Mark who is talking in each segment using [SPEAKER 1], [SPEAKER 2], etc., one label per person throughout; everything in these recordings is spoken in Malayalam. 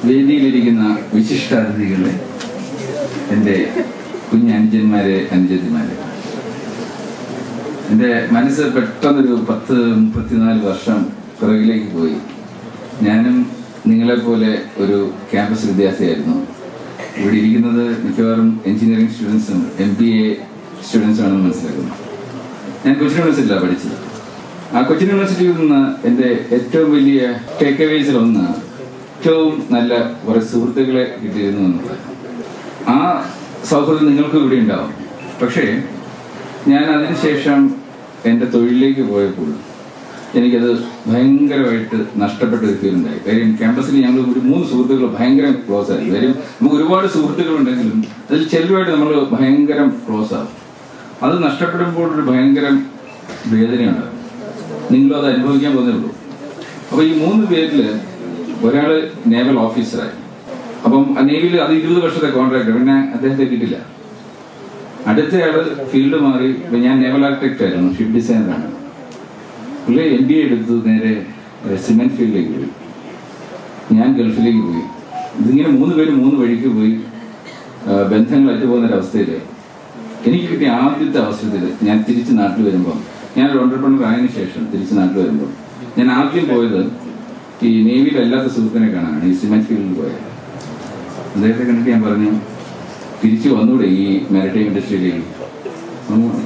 [SPEAKER 1] വേദിയിലിരിക്കുന്ന വിശിഷ്ടാതിഥികളെ, എൻ്റെ കുഞ്ഞനുജന്മാരെ, അനുജത്തിമാരെ, എൻ്റെ മനസ്സ് പെട്ടെന്നൊരു 34 വർഷം പിറകിലേക്ക് പോയി. ഞാനും നിങ്ങളെപ്പോലെ ഒരു ക്യാമ്പസ് വിദ്യാർത്ഥിയായിരുന്നു. ഇവിടെ ഇരിക്കുന്നത് മിക്കവാറും എഞ്ചിനീയറിംഗ് സ്റ്റുഡൻസും MBA സ്റ്റുഡൻസും ആണെന്ന് മനസ്സിലാക്കുന്നു. ഞാൻ കൊച്ചിൻ യൂണിവേഴ്സിറ്റിയിലാണ് പഠിച്ചത്. ആ കൊച്ചിൻ യൂണിവേഴ്സിറ്റിയിൽ നിന്ന് എൻ്റെ ഏറ്റവും വലിയ ടേക്ക് അവേസിലൊന്ന് ഏറ്റവും നല്ല കുറെ സുഹൃത്തുക്കളെ കിട്ടിയിരുന്നു എന്നുള്ളത്. ആ സൗഹൃദം നിങ്ങൾക്കും ഇവിടെ ഉണ്ടാവും. പക്ഷേ ഞാൻ അതിനുശേഷം എൻ്റെ തൊഴിലിലേക്ക് പോയപ്പോൾ എനിക്കത് ഭയങ്കരമായിട്ട് നഷ്ടപ്പെട്ട ഒരു ഫീൽ ഉണ്ടായി. കാര്യം ക്യാമ്പസിൽ ഞങ്ങൾ ഒരു 3 സുഹൃത്തുക്കൾ ഭയങ്കര ക്ലോസ് ആയി. കാര്യം നമുക്ക് ഒരുപാട് സുഹൃത്തുക്കളുണ്ടെങ്കിലും അതിൽ ചിലരുമായിട്ട് നമ്മൾ ഭയങ്കര ക്ലോസ് ആകും. അത് നഷ്ടപ്പെടുമ്പോൾ ഒരു ഭയങ്കര വേദനയുണ്ടാകും. നിങ്ങളും അത് അനുഭവിക്കാൻ പോകുന്നേ ഉള്ളൂ. അപ്പോൾ ഈ 3 പേരിൽ ഒരാൾ നേവൽ ഓഫീസറായി. അപ്പം നേവിയിൽ അത് 20 വർഷത്തെ കോൺട്രാക്ട്. പിന്നെ അദ്ദേഹത്തെ കിട്ടില്ല. അടുത്തയാള് ഫീൽഡ് മാറി. ഞാൻ നേവൽ ആർക്കിടെക്ട് ആയിരുന്നു, ഷിപ്പ് ഡിസൈനറാണ്. പുള്ളി MBA എടുത്ത് നേരെ സിമെന്റ് ഫീൽഡിലേക്ക് പോയി. ഞാൻ ഗൾഫിലേക്ക് പോയി. ഇതിങ്ങനെ 3 പേര് 3 വഴിക്ക് പോയി. ബന്ധങ്ങൾ അറ്റുപോകുന്നൊരവസ്ഥയിൽ എനിക്ക് കിട്ടിയ ആദ്യത്തെ അവസരത്തിൽ ഞാൻ തിരിച്ച് നാട്ടിൽ വരുമ്പം, ഞാനൊരു ഓൺട്രപ്രണർ ആയതിനു ശേഷം തിരിച്ച് നാട്ടിൽ വരുമ്പോൾ ഞാൻ ആദ്യം പോയത് ഈ നേവിയിൽ അല്ലാത്ത സുഹൃത്തിനെ കാണാനാണ്. ഈ സിമെന്റ് ഫീൽഡിൽ പോയത്. അദ്ദേഹത്തെ കണ്ടിട്ട് ഞാൻ പറഞ്ഞു, തിരിച്ചു വന്നൂടെ ഈ മാരിടൈം ഇൻഡസ്ട്രിയിലേക്ക്?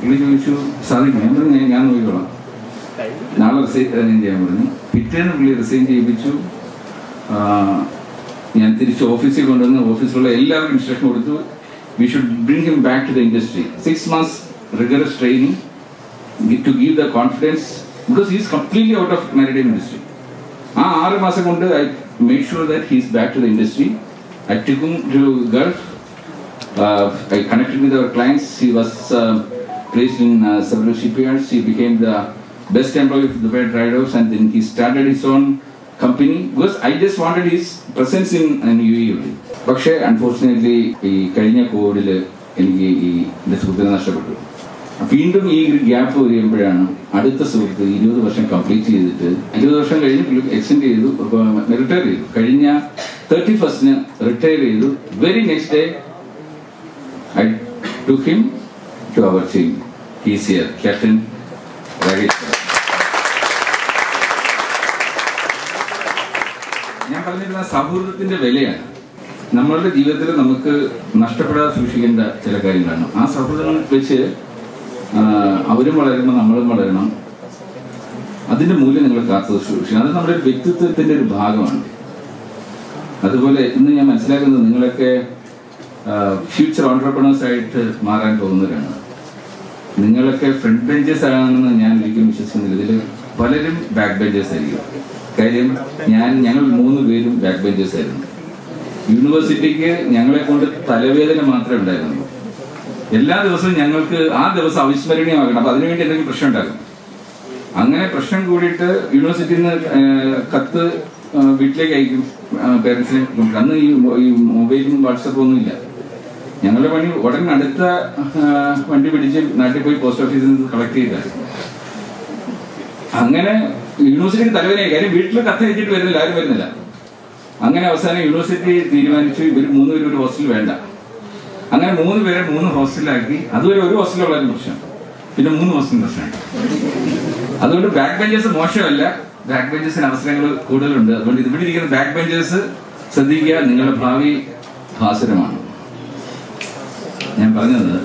[SPEAKER 1] പുള്ളി ചോദിച്ചു, സാധിക്കും. ഞാൻ പറഞ്ഞു, ഞാൻ നോക്കിക്കോളാം, നാളെ റിസൈൻ ചെയ്യാൻ പറഞ്ഞു. പിറ്റേന്ന് പുള്ളി റിസൈൻ ചെയ്യിപ്പിച്ചു. ഞാൻ തിരിച്ച് ഓഫീസിൽ കൊണ്ടുവന്ന് ഓഫീസിലുള്ള എല്ലാവർക്കും ഇൻസ്ട്രക്ഷൻ കൊടുത്തു, we should bring him back to the industry. 6 months rigorous training to give the confidence, because he is completely out of maritime industry. 6 മാസം കൊണ്ട് I made sure that he is back to the industry. I took him to Gulf. I connected with our clients. He was placed in several shipyards. He became the best employee of Dubai Traders, and then he started his own company, because I just wanted his presence in UAE. പക്ഷേ അൺഫോർച്ചുനേറ്റ്ലി ഈ കഴിഞ്ഞ കോവിഡിൽ എനിക്ക് എൻ്റെ സുഹൃത്തിനെ നഷ്ടപ്പെട്ടു. വീണ്ടും ഈ ഗ്യാപ്പ് വരുമ്പോഴാണ് അടുത്ത സുഹൃത്ത് 20 വർഷം കംപ്ലീറ്റ് ചെയ്തിട്ട് 20 വർഷം കഴിഞ്ഞ് എക്സ്റ്റെൻഡ് ചെയ്തു, റിട്ടയർ ചെയ്തു. കഴിഞ്ഞ 31st റിട്ടയർ ചെയ്തു. Very next day I took him to our team. He's here, Captain Rajesh. ഞാൻ പറഞ്ഞിരുന്ന സൗഹൃദത്തിന്റെ വിലയാണ്. നമ്മളുടെ ജീവിതത്തിൽ നമുക്ക് നഷ്ടപ്പെടാതെ സൂക്ഷിക്കേണ്ട ചില കാര്യങ്ങളാണ്. ആ സൗഹൃദങ്ങൾ വെച്ച് അവരും വളരുമ്പോൾ നമ്മളും വളരണം. അതിന്റെ മൂല്യം നിങ്ങൾ കാത്തു സൂക്ഷിക്കണം. അത് നമ്മുടെ വ്യക്തിത്വത്തിന്റെ ഒരു ഭാഗമാണ്. അതുപോലെ ഇന്ന് ഞാൻ മനസ്സിലാക്കുന്നത്, നിങ്ങളൊക്കെ ഫ്യൂച്ചർ ഓൺട്രപ്രണേഴ്സ് ആയിട്ട് മാറാൻ പോകുന്നവരാണ്. നിങ്ങളൊക്കെ ഫ്രണ്ട് ബെഞ്ചേഴ്സ് ആണെന്ന് ഞാൻ ഒരിക്കലും വിശ്വസിക്കുന്നില്ല. ഇതിൽ പലരും ബാക്ക് ബെഞ്ചേഴ്സ് ആയിരിക്കും. കാര്യം ഞങ്ങൾ 3 പേരും ബാക്ക് ബെഞ്ചേഴ്സ് ആയിരുന്നു. യൂണിവേഴ്സിറ്റിക്ക് ഞങ്ങളെ കൊണ്ട് തലവേദന മാത്രമേ ഉണ്ടായിരുന്നുള്ളൂ. എല്ലാ ദിവസവും ഞങ്ങൾക്ക് ആ ദിവസം അവിസ്മരണീയമാക്കണം. അപ്പൊ അതിനുവേണ്ടി എന്തെങ്കിലും പ്രശ്നം ഉണ്ടാകും. അങ്ങനെ പ്രശ്നം കൂടിയിട്ട് യൂണിവേഴ്സിറ്റിയിൽ നിന്ന് കത്ത് വീട്ടിലേക്ക് അയക്കും പേരൻസിനെ. അന്ന് ഈ മൊബൈലും വാട്സപ്പും ഒന്നും ഇല്ല. ഞങ്ങളുടെ പണി ഉടനെ അടുത്ത വണ്ടി പിടിച്ച് നാട്ടിൽ പോയി പോസ്റ്റ് ഓഫീസിൽ നിന്ന് കളക്ട് ചെയ്തായിരുന്നു. അങ്ങനെ യൂണിവേഴ്സിറ്റിക്ക് തലവേദനയായി. കാര്യം വീട്ടിൽ കത്ത് അയച്ചിട്ട് വരുന്നില്ല, ആരും വരുന്നില്ല. അങ്ങനെ അവസാനം യൂണിവേഴ്സിറ്റി തീരുമാനിച്ചു, ഇവർ 3 പേരും ഒരു ഹോസ്റ്റൽ വേണ്ട. അങ്ങനെ 3 പേരെ 3 ഹോസ്റ്റലിലാക്കി. അതുവരെ ഒരു ഹോസ്റ്റലുള്ള പ്രശ്നം, പിന്നെ 3 ഹോസ്റ്റൽ പ്രശ്നമാണ്. അതുകൊണ്ട് ബാക്ക് ബെഞ്ചേഴ്സ് മോശമല്ല, ബാക്ക് ബെഞ്ചേഴ്സിന് അവസരങ്ങൾ കൂടുതലുണ്ട്. അതുകൊണ്ട് ഇവിടെ ഇരിക്കുന്ന ബാക്ക് ബെഞ്ചേഴ്സ് ശ്രദ്ധിക്കുക, നിങ്ങളുടെ ഭാവി ഭാസുരമാണ്. ഞാൻ പറഞ്ഞത്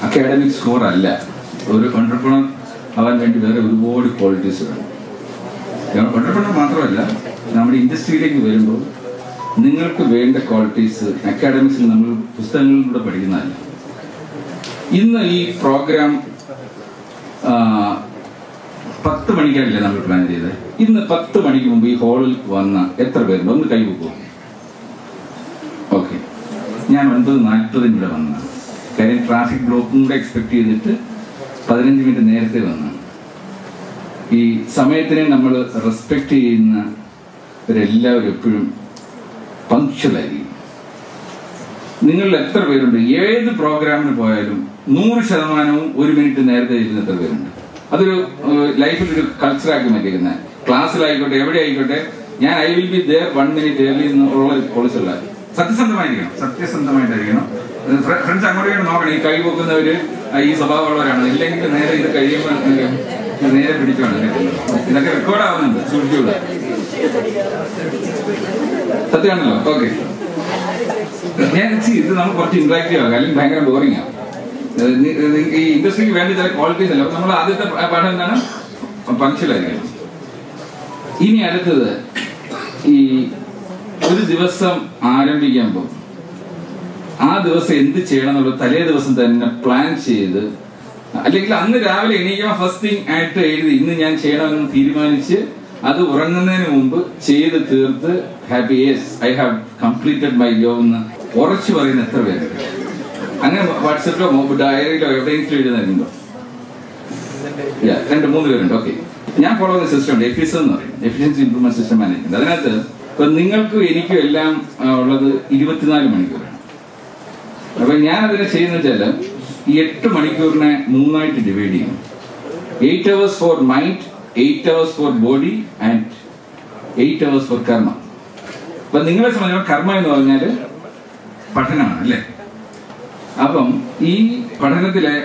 [SPEAKER 1] അക്കാഡമിക് സ്കോർ അല്ല. ഒരു ഓൺട്രപ്രണർ ആവാൻ വേണ്ടി വേറെ ഒരുപാട് ക്വാളിറ്റീസ് വേണം. ഓൺട്രപ്രണർ മാത്രമല്ല, നമ്മുടെ ഇൻഡസ്ട്രിയിലേക്ക് വരുമ്പോൾ നിങ്ങൾക്ക് വേണ്ട ക്വാളിറ്റീസ് അക്കാഡമിക്സിൽ നമ്മൾ പുസ്തകങ്ങളിലൂടെ പഠിക്കുന്നതല്ല. ഇന്ന് ഈ പ്രോഗ്രാം 10 മണിക്കാണല്ലേ നമ്മൾ പ്ലാൻ ചെയ്തത്. ഇന്ന് 10 മണിക്ക് മുമ്പ് ഈ ഹാളിൽ വന്ന എത്ര പേരുണ്ട്? ഒന്ന് കൈവെക്കും. ഓക്കെ, ഞാൻ 9:40 ഇവിടെ വന്നതാണ്. കാര്യം ട്രാഫിക് ബ്ലോക്കും കൂടെ എക്സ്പെക്ട് ചെയ്തിട്ട് 15 മിനിറ്റ് നേരത്തെ വന്നതാണ്. ഈ സമയത്തിനെ നമ്മൾ റെസ്പെക്ട് ചെയ്യുന്നവരെല്ലാവരും എപ്പോഴും പങ്ക്ച്വലായിരിക്കും. നിങ്ങളിൽ എത്ര പേരുണ്ട് ഏത് പ്രോഗ്രാമിന് പോയാലും 100% 1 മിനിറ്റ് നേരത്തെ ഇരുന്ന് എത്ര പേരുണ്ട്? അതൊരു ലൈഫിൽ ഒരു കൾച്ചറാക്കി മാറ്റിയിരിക്കുന്നത്. ക്ലാസ്സിലായിക്കോട്ടെ, എവിടെ ആയിക്കോട്ടെ, ഞാൻ I will be there 1 minute early എന്നുള്ള പോളിസിയുള്ള സത്യസന്ധമായിട്ടായിരിക്കണം. ഫ്രണ്ട്സ് അങ്ങോട്ടേക്ക് നോക്കണം. ഈ കൈ പൊക്കുന്നവര് ഈ സ്വഭാവമുള്ളവരാണ്. ഇല്ലെങ്കിൽ നേരെ ഇത് കഴിയുമ്പോൾ നേരെ പിടിക്കുവാണ്. ഇതൊക്കെ റെക്കോർഡ് ആവുന്നുണ്ട്, സൂക്ഷിച്ചുള്ള സത്യമാണല്ലോ. ഓക്കെ, ഞാൻ ഇത് നമുക്ക് കുറച്ച് ഇന്ററാക്റ്റീവ് ആകാം, അല്ലെങ്കിൽ ഭയങ്കര ബോറിംഗ് ആവും. ഈ ഇൻഡസ്ട്രിക്ക് വേണ്ട ചില ക്വാളിറ്റീസ് അല്ല. നമ്മൾ ആദ്യത്തെ പാഠം എന്താണ്? പങ്ക്ച്വലായിരിക്കണം. ഇനി അടുത്തത്, ഈ ഒരു ദിവസം ആരംഭിക്കുമ്പോൾ ആ ദിവസം എന്ത് ചെയ്യണം എന്നുള്ളത് തലേ ദിവസം തന്നെ പ്ലാൻ ചെയ്ത്, അല്ലെങ്കിൽ അന്ന് രാവിലെ എണീക്കുമ്പോൾ ഫസ്റ്റ് തിങ് ആയിട്ട് എഴുതി ഇന്ന് ഞാൻ ചെയ്യണമെന്ന് തീരുമാനിച്ച് അത് ഉറങ്ങുന്നതിന് മുമ്പ് ചെയ്ത് തീർത്ത് happy yes I have completed my job എന്ന് ഉറച്ചു പറയുന്ന എത്ര പേരുണ്ട്? അങ്ങനെ വാട്സപ്പിലോ ഡയറിയിലോ എവിടെയെങ്കിലും എഴുതുന്നുണ്ടോ? 2-3 പേരുണ്ട്. ഓക്കെ, ഞാൻ ഫോളോ ചെയ്യുന്ന സിസ്റ്റം ഉണ്ട്, എഫിസ് എന്ന് പറയും, എഫിഷ്യൻസി ഇംപ്രൂവ്മെന്റ് സിസ്റ്റം മാനേജ്മെന്റ്. അതിനകത്ത് ഇപ്പൊ നിങ്ങൾക്കും എനിക്കും എല്ലാം ഉള്ളത് 24 മണിക്കൂറാണ്. അപ്പൊ ഞാൻ അതിനെ ചെയ്യുന്ന വെച്ചാൽ ഈ 8 മണിക്കൂറിനെ 3ആയിട്ട് ഡിവൈഡ് ചെയ്യും. 8 hours for mind, 8 hours for body and 8 hours ഫോർ കർമ്മ. അപ്പൊ നിങ്ങളെ സംബന്ധിച്ചിടത്തോളം കർമ്മ എന്ന് പറഞ്ഞാൽ പഠനമാണ് അല്ലേ? അപ്പം ഈ പഠനത്തിലെ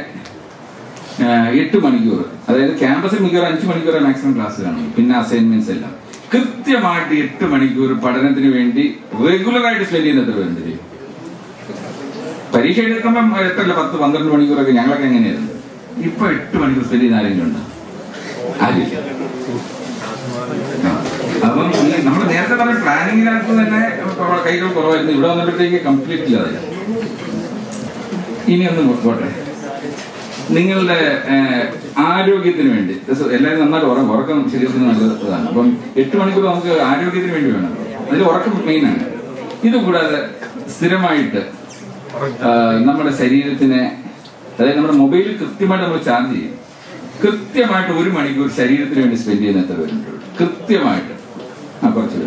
[SPEAKER 1] 8 മണിക്കൂർ, അതായത് ക്യാമ്പസിൽ മിക്കവാറും 5 മണിക്കൂർ മാക്സിമം ക്ലാസ് കാണും, പിന്നെ അസൈൻമെന്റ്സ് എല്ലാം. കൃത്യമായിട്ട് 8 മണിക്കൂർ പഠനത്തിന് വേണ്ടി റെഗുലർ ആയിട്ട് സ്പെൻഡ് ചെയ്യുന്ന എത്ര പേരുണ്ട്? പരീക്ഷ എടുക്കുമ്പോൾ 10-12 മണിക്കൂറൊക്കെ ഞങ്ങളൊക്കെ എങ്ങനെയായിരുന്നു. ഇപ്പൊ 8 മണിക്കൂർ സ്പെൻഡ് ചെയ്യുന്ന ആരെങ്കിലും ഉണ്ടോ? ആരില്ല. അപ്പം നമ്മൾ നേരത്തെ പറഞ്ഞ പ്ലാനിങ്ങിനകത്ത് തന്നെ കൈകൾ കുറവായിരുന്നു. ഇവിടെ വന്നപ്പോഴത്തേക്ക് കംപ്ലീറ്റ് ഇല്ലാതെ. ഇനി ഒന്ന് പോട്ടെ, നിങ്ങളുടെ ആരോഗ്യത്തിന് വേണ്ടി എല്ലാവരും നന്നായിട്ട് ഉറക്കം ശരീരത്തിന് നല്ലതാണ്. അപ്പം 8 മണിക്കൂർ നമുക്ക് ആരോഗ്യത്തിന് വേണ്ടി വേണം. അതിൽ ഉറക്കം മെയിനാണ്. ഇതുകൂടാതെ സ്ഥിരമായിട്ട് നമ്മുടെ ശരീരത്തിനെ, അതായത് നമ്മുടെ മൊബൈലിൽ കൃത്യമായിട്ട് നമ്മൾ ചാർജ് ചെയ്യും. കൃത്യമായിട്ട് 1 മണിക്കൂർ ശരീരത്തിന് വേണ്ടി സ്പെൻഡ് ചെയ്യുന്ന എത്ര പേരുണ്ട്? കൃത്യമായിട്ട് കുറച്ച്.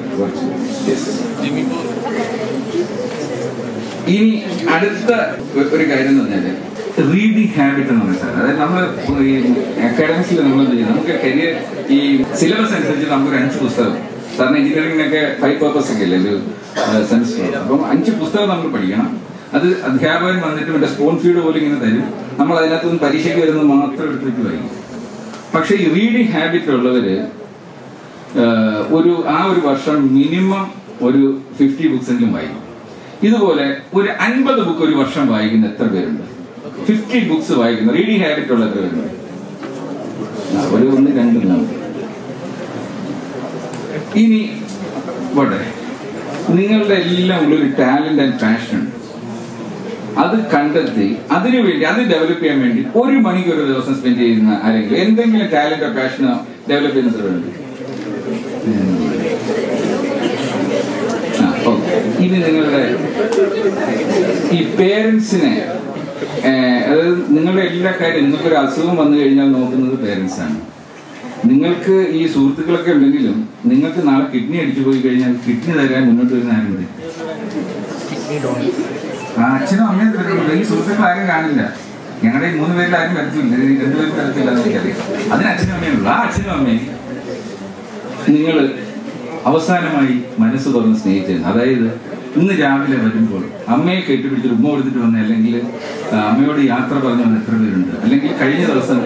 [SPEAKER 1] ഇനി അടുത്ത ഒരു കാര്യം എന്ന് പറഞ്ഞാല് റീഡിങ് ഹാബിറ്റ് എന്ന് പറഞ്ഞാൽ, അതായത് നമ്മൾ ഈ അക്കാഡമിക്സിൽ നമ്മൾ എന്ത് ചെയ്യുന്നത്, നമുക്ക് കരിയർ ഈ സിലബസ് അനുസരിച്ച് നമുക്കൊരു 5 പുസ്തകം, സാറിന് എഞ്ചിനീയറിംഗിനൊക്കെ 5 purpose ഒക്കെ അല്ലേ ഒരു സെമസ്റ്റർ. അപ്പം 5 പുസ്തകം നമ്മൾ പഠിക്കണം. അത് അധ്യാപകൻ വന്നിട്ട് മറ്റേ സ്പൂൺ ഫീഡ് പോലും ഇങ്ങനെ തരും. നമ്മൾ അതിനകത്തുനിന്ന് പരീക്ഷയ്ക്ക് വരുന്നത് മാത്രം എടുത്തിട്ട് വരും. പക്ഷെ ഈ റീഡിങ് ഹാബിറ്റ് ഉള്ളവര് ആ ഒരു വർഷം മിനിമം ഒരു 50 ബുക്സ് എങ്കിലും വായിക്കും. ഇതുപോലെ ഒരു 50 ബുക്ക് ഒരു വർഷം വായിക്കുന്ന എത്ര പേരുണ്ട്? 50 ബുക്സ് വായിക്കുന്ന റീഡിങ് ഹാബിറ്റ് ഉള്ള എത്ര പേരുണ്ട്? ഒരു 1, 2, 3. ഇനി പോട്ടെ, നിങ്ങളുടെ എല്ലാം ഉള്ളൊരു ടാലന്റ് ആൻഡ് പാഷൻ ഉണ്ട്. അത് കണ്ടെത്തി അതിനുവേണ്ടി അത് ഡെവലപ്പ് ചെയ്യാൻ വേണ്ടി 1 മണിക്കൂർ ഒരു ദിവസം സ്പെൻഡ് ചെയ്യുന്ന ആരെങ്കിലും എന്തെങ്കിലും ടാലന്റോ പാഷനോ ഡെവലപ്പ് ചെയ്യുന്നവരുണ്ട്? ഇനി നിങ്ങളുടെ ഈ പേരൻസിനെ, അതായത് നിങ്ങളുടെ എല്ലാ കാര്യം, നിങ്ങൾക്കൊരു അസുഖം വന്നു കഴിഞ്ഞാൽ നോക്കുന്നത് പേരൻസ് ആണ്. നിങ്ങൾക്ക് ഈ സുഹൃത്തുക്കളൊക്കെ ഉണ്ടെങ്കിലും നിങ്ങൾക്ക് നാളെ കിഡ്നി അടിച്ചു പോയി കഴിഞ്ഞാൽ കിഡ്നി തരാൻ മുന്നോട്ട് വരുന്ന ആരുണ്ട്? അച്ഛനും അമ്മയും വരുന്നുണ്ട്. ഈ സുഹൃത്തുക്കൾ ആരും കാണില്ല. ഞങ്ങളുടെ ഈ 3 പേരിൽ ആരും വരത്തില്ല, 2 പേരും വരത്തില്ല എന്ന് എനിക്കറിയാം. അതിന് അച്ഛനും അമ്മയുള്ളൂ. ആ അച്ഛനും അമ്മയും നിങ്ങൾ അവസാനമായി മനസ്സ് തുറന്ന് സ്നേഹിച്ചിരുന്നു. അതായത് ഇന്ന് രാവിലെ വരുമ്പോൾ അമ്മയെ കെട്ടിപ്പിടിച്ചിട്ട് ഉമ്മ കൊടുത്തിട്ട് വന്ന, അല്ലെങ്കിൽ അമ്മയോട് യാത്ര പറഞ്ഞു വന്ന എത്ര പേരുണ്ട്? അല്ലെങ്കിൽ കഴിഞ്ഞ ദിവസം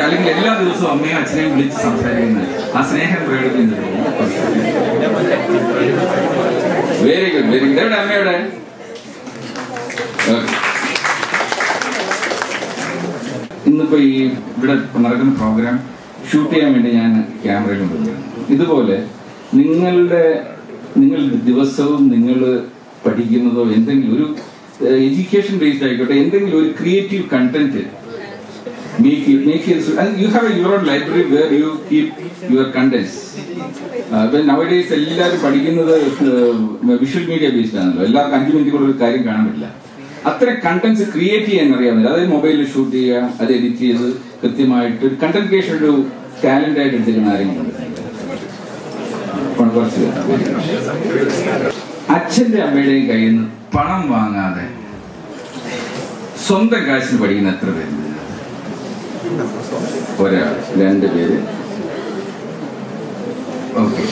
[SPEAKER 1] അല്ലെങ്കിൽ എല്ലാ ദിവസവും അമ്മയും അച്ഛനെയും വിളിച്ച് സംസാരിക്കുന്നത്, ആ സ്നേഹം പ്രകടിപ്പിക്കുന്നത്. Very good, very good. എവിടെ അമ്മയുടെ? ഇന്നിപ്പോ ഈ ഇവിടെ നടക്കുന്ന പ്രോഗ്രാം ഷൂട്ട് ചെയ്യാൻ വേണ്ടി ഞാൻ ക്യാമറയിൽ കൊണ്ടുവരുന്നു. ഇതുപോലെ നിങ്ങളുടെ ദിവസവും നിങ്ങൾ പഠിക്കുന്നതോ എന്തെങ്കിലും ഒരു എഡ്യൂക്കേഷൻ ബേസ്ഡ് ആയിക്കോട്ടെ, എന്തെങ്കിലും ഒരു creative content you have your own library where you keep your contents. Nowadays എല്ലാവരും പഠിക്കുന്നത് വിഷ്വൽ മീഡിയ ബേസ്ഡ് ആണല്ലോ. എല്ലാവർക്കും 5 മിനിറ്റ് കൂടെ ഒരു കാര്യം കാണാൻ പറ്റില്ല. അത്തരം കണ്ടന്റ്സ് ക്രിയേറ്റ് ചെയ്യാൻ അറിയാവുന്നത്, അതായത് മൊബൈലിൽ ഷൂട്ട് ചെയ്യുക, അത് എഡിറ്റ് ചെയ്ത് കൃത്യമായിട്ട് ഒരു കണ്ടന്റ് ക്രിയേഷൻ ഒരു ടാലന്റ് ആയിട്ട് എടുത്തിരിക്കുന്ന ആരെങ്കിലും ഉണ്ട്? അച്ഛന്റെ അമ്മയുടെയും കയ്യിൽ നിന്ന് പണം വാങ്ങാതെ സ്വന്തം കാശിന് പഠിക്കുന്ന എത്ര പേരുണ്ട്? ഒരാൾ, 2 പേര്. ഓക്കെ,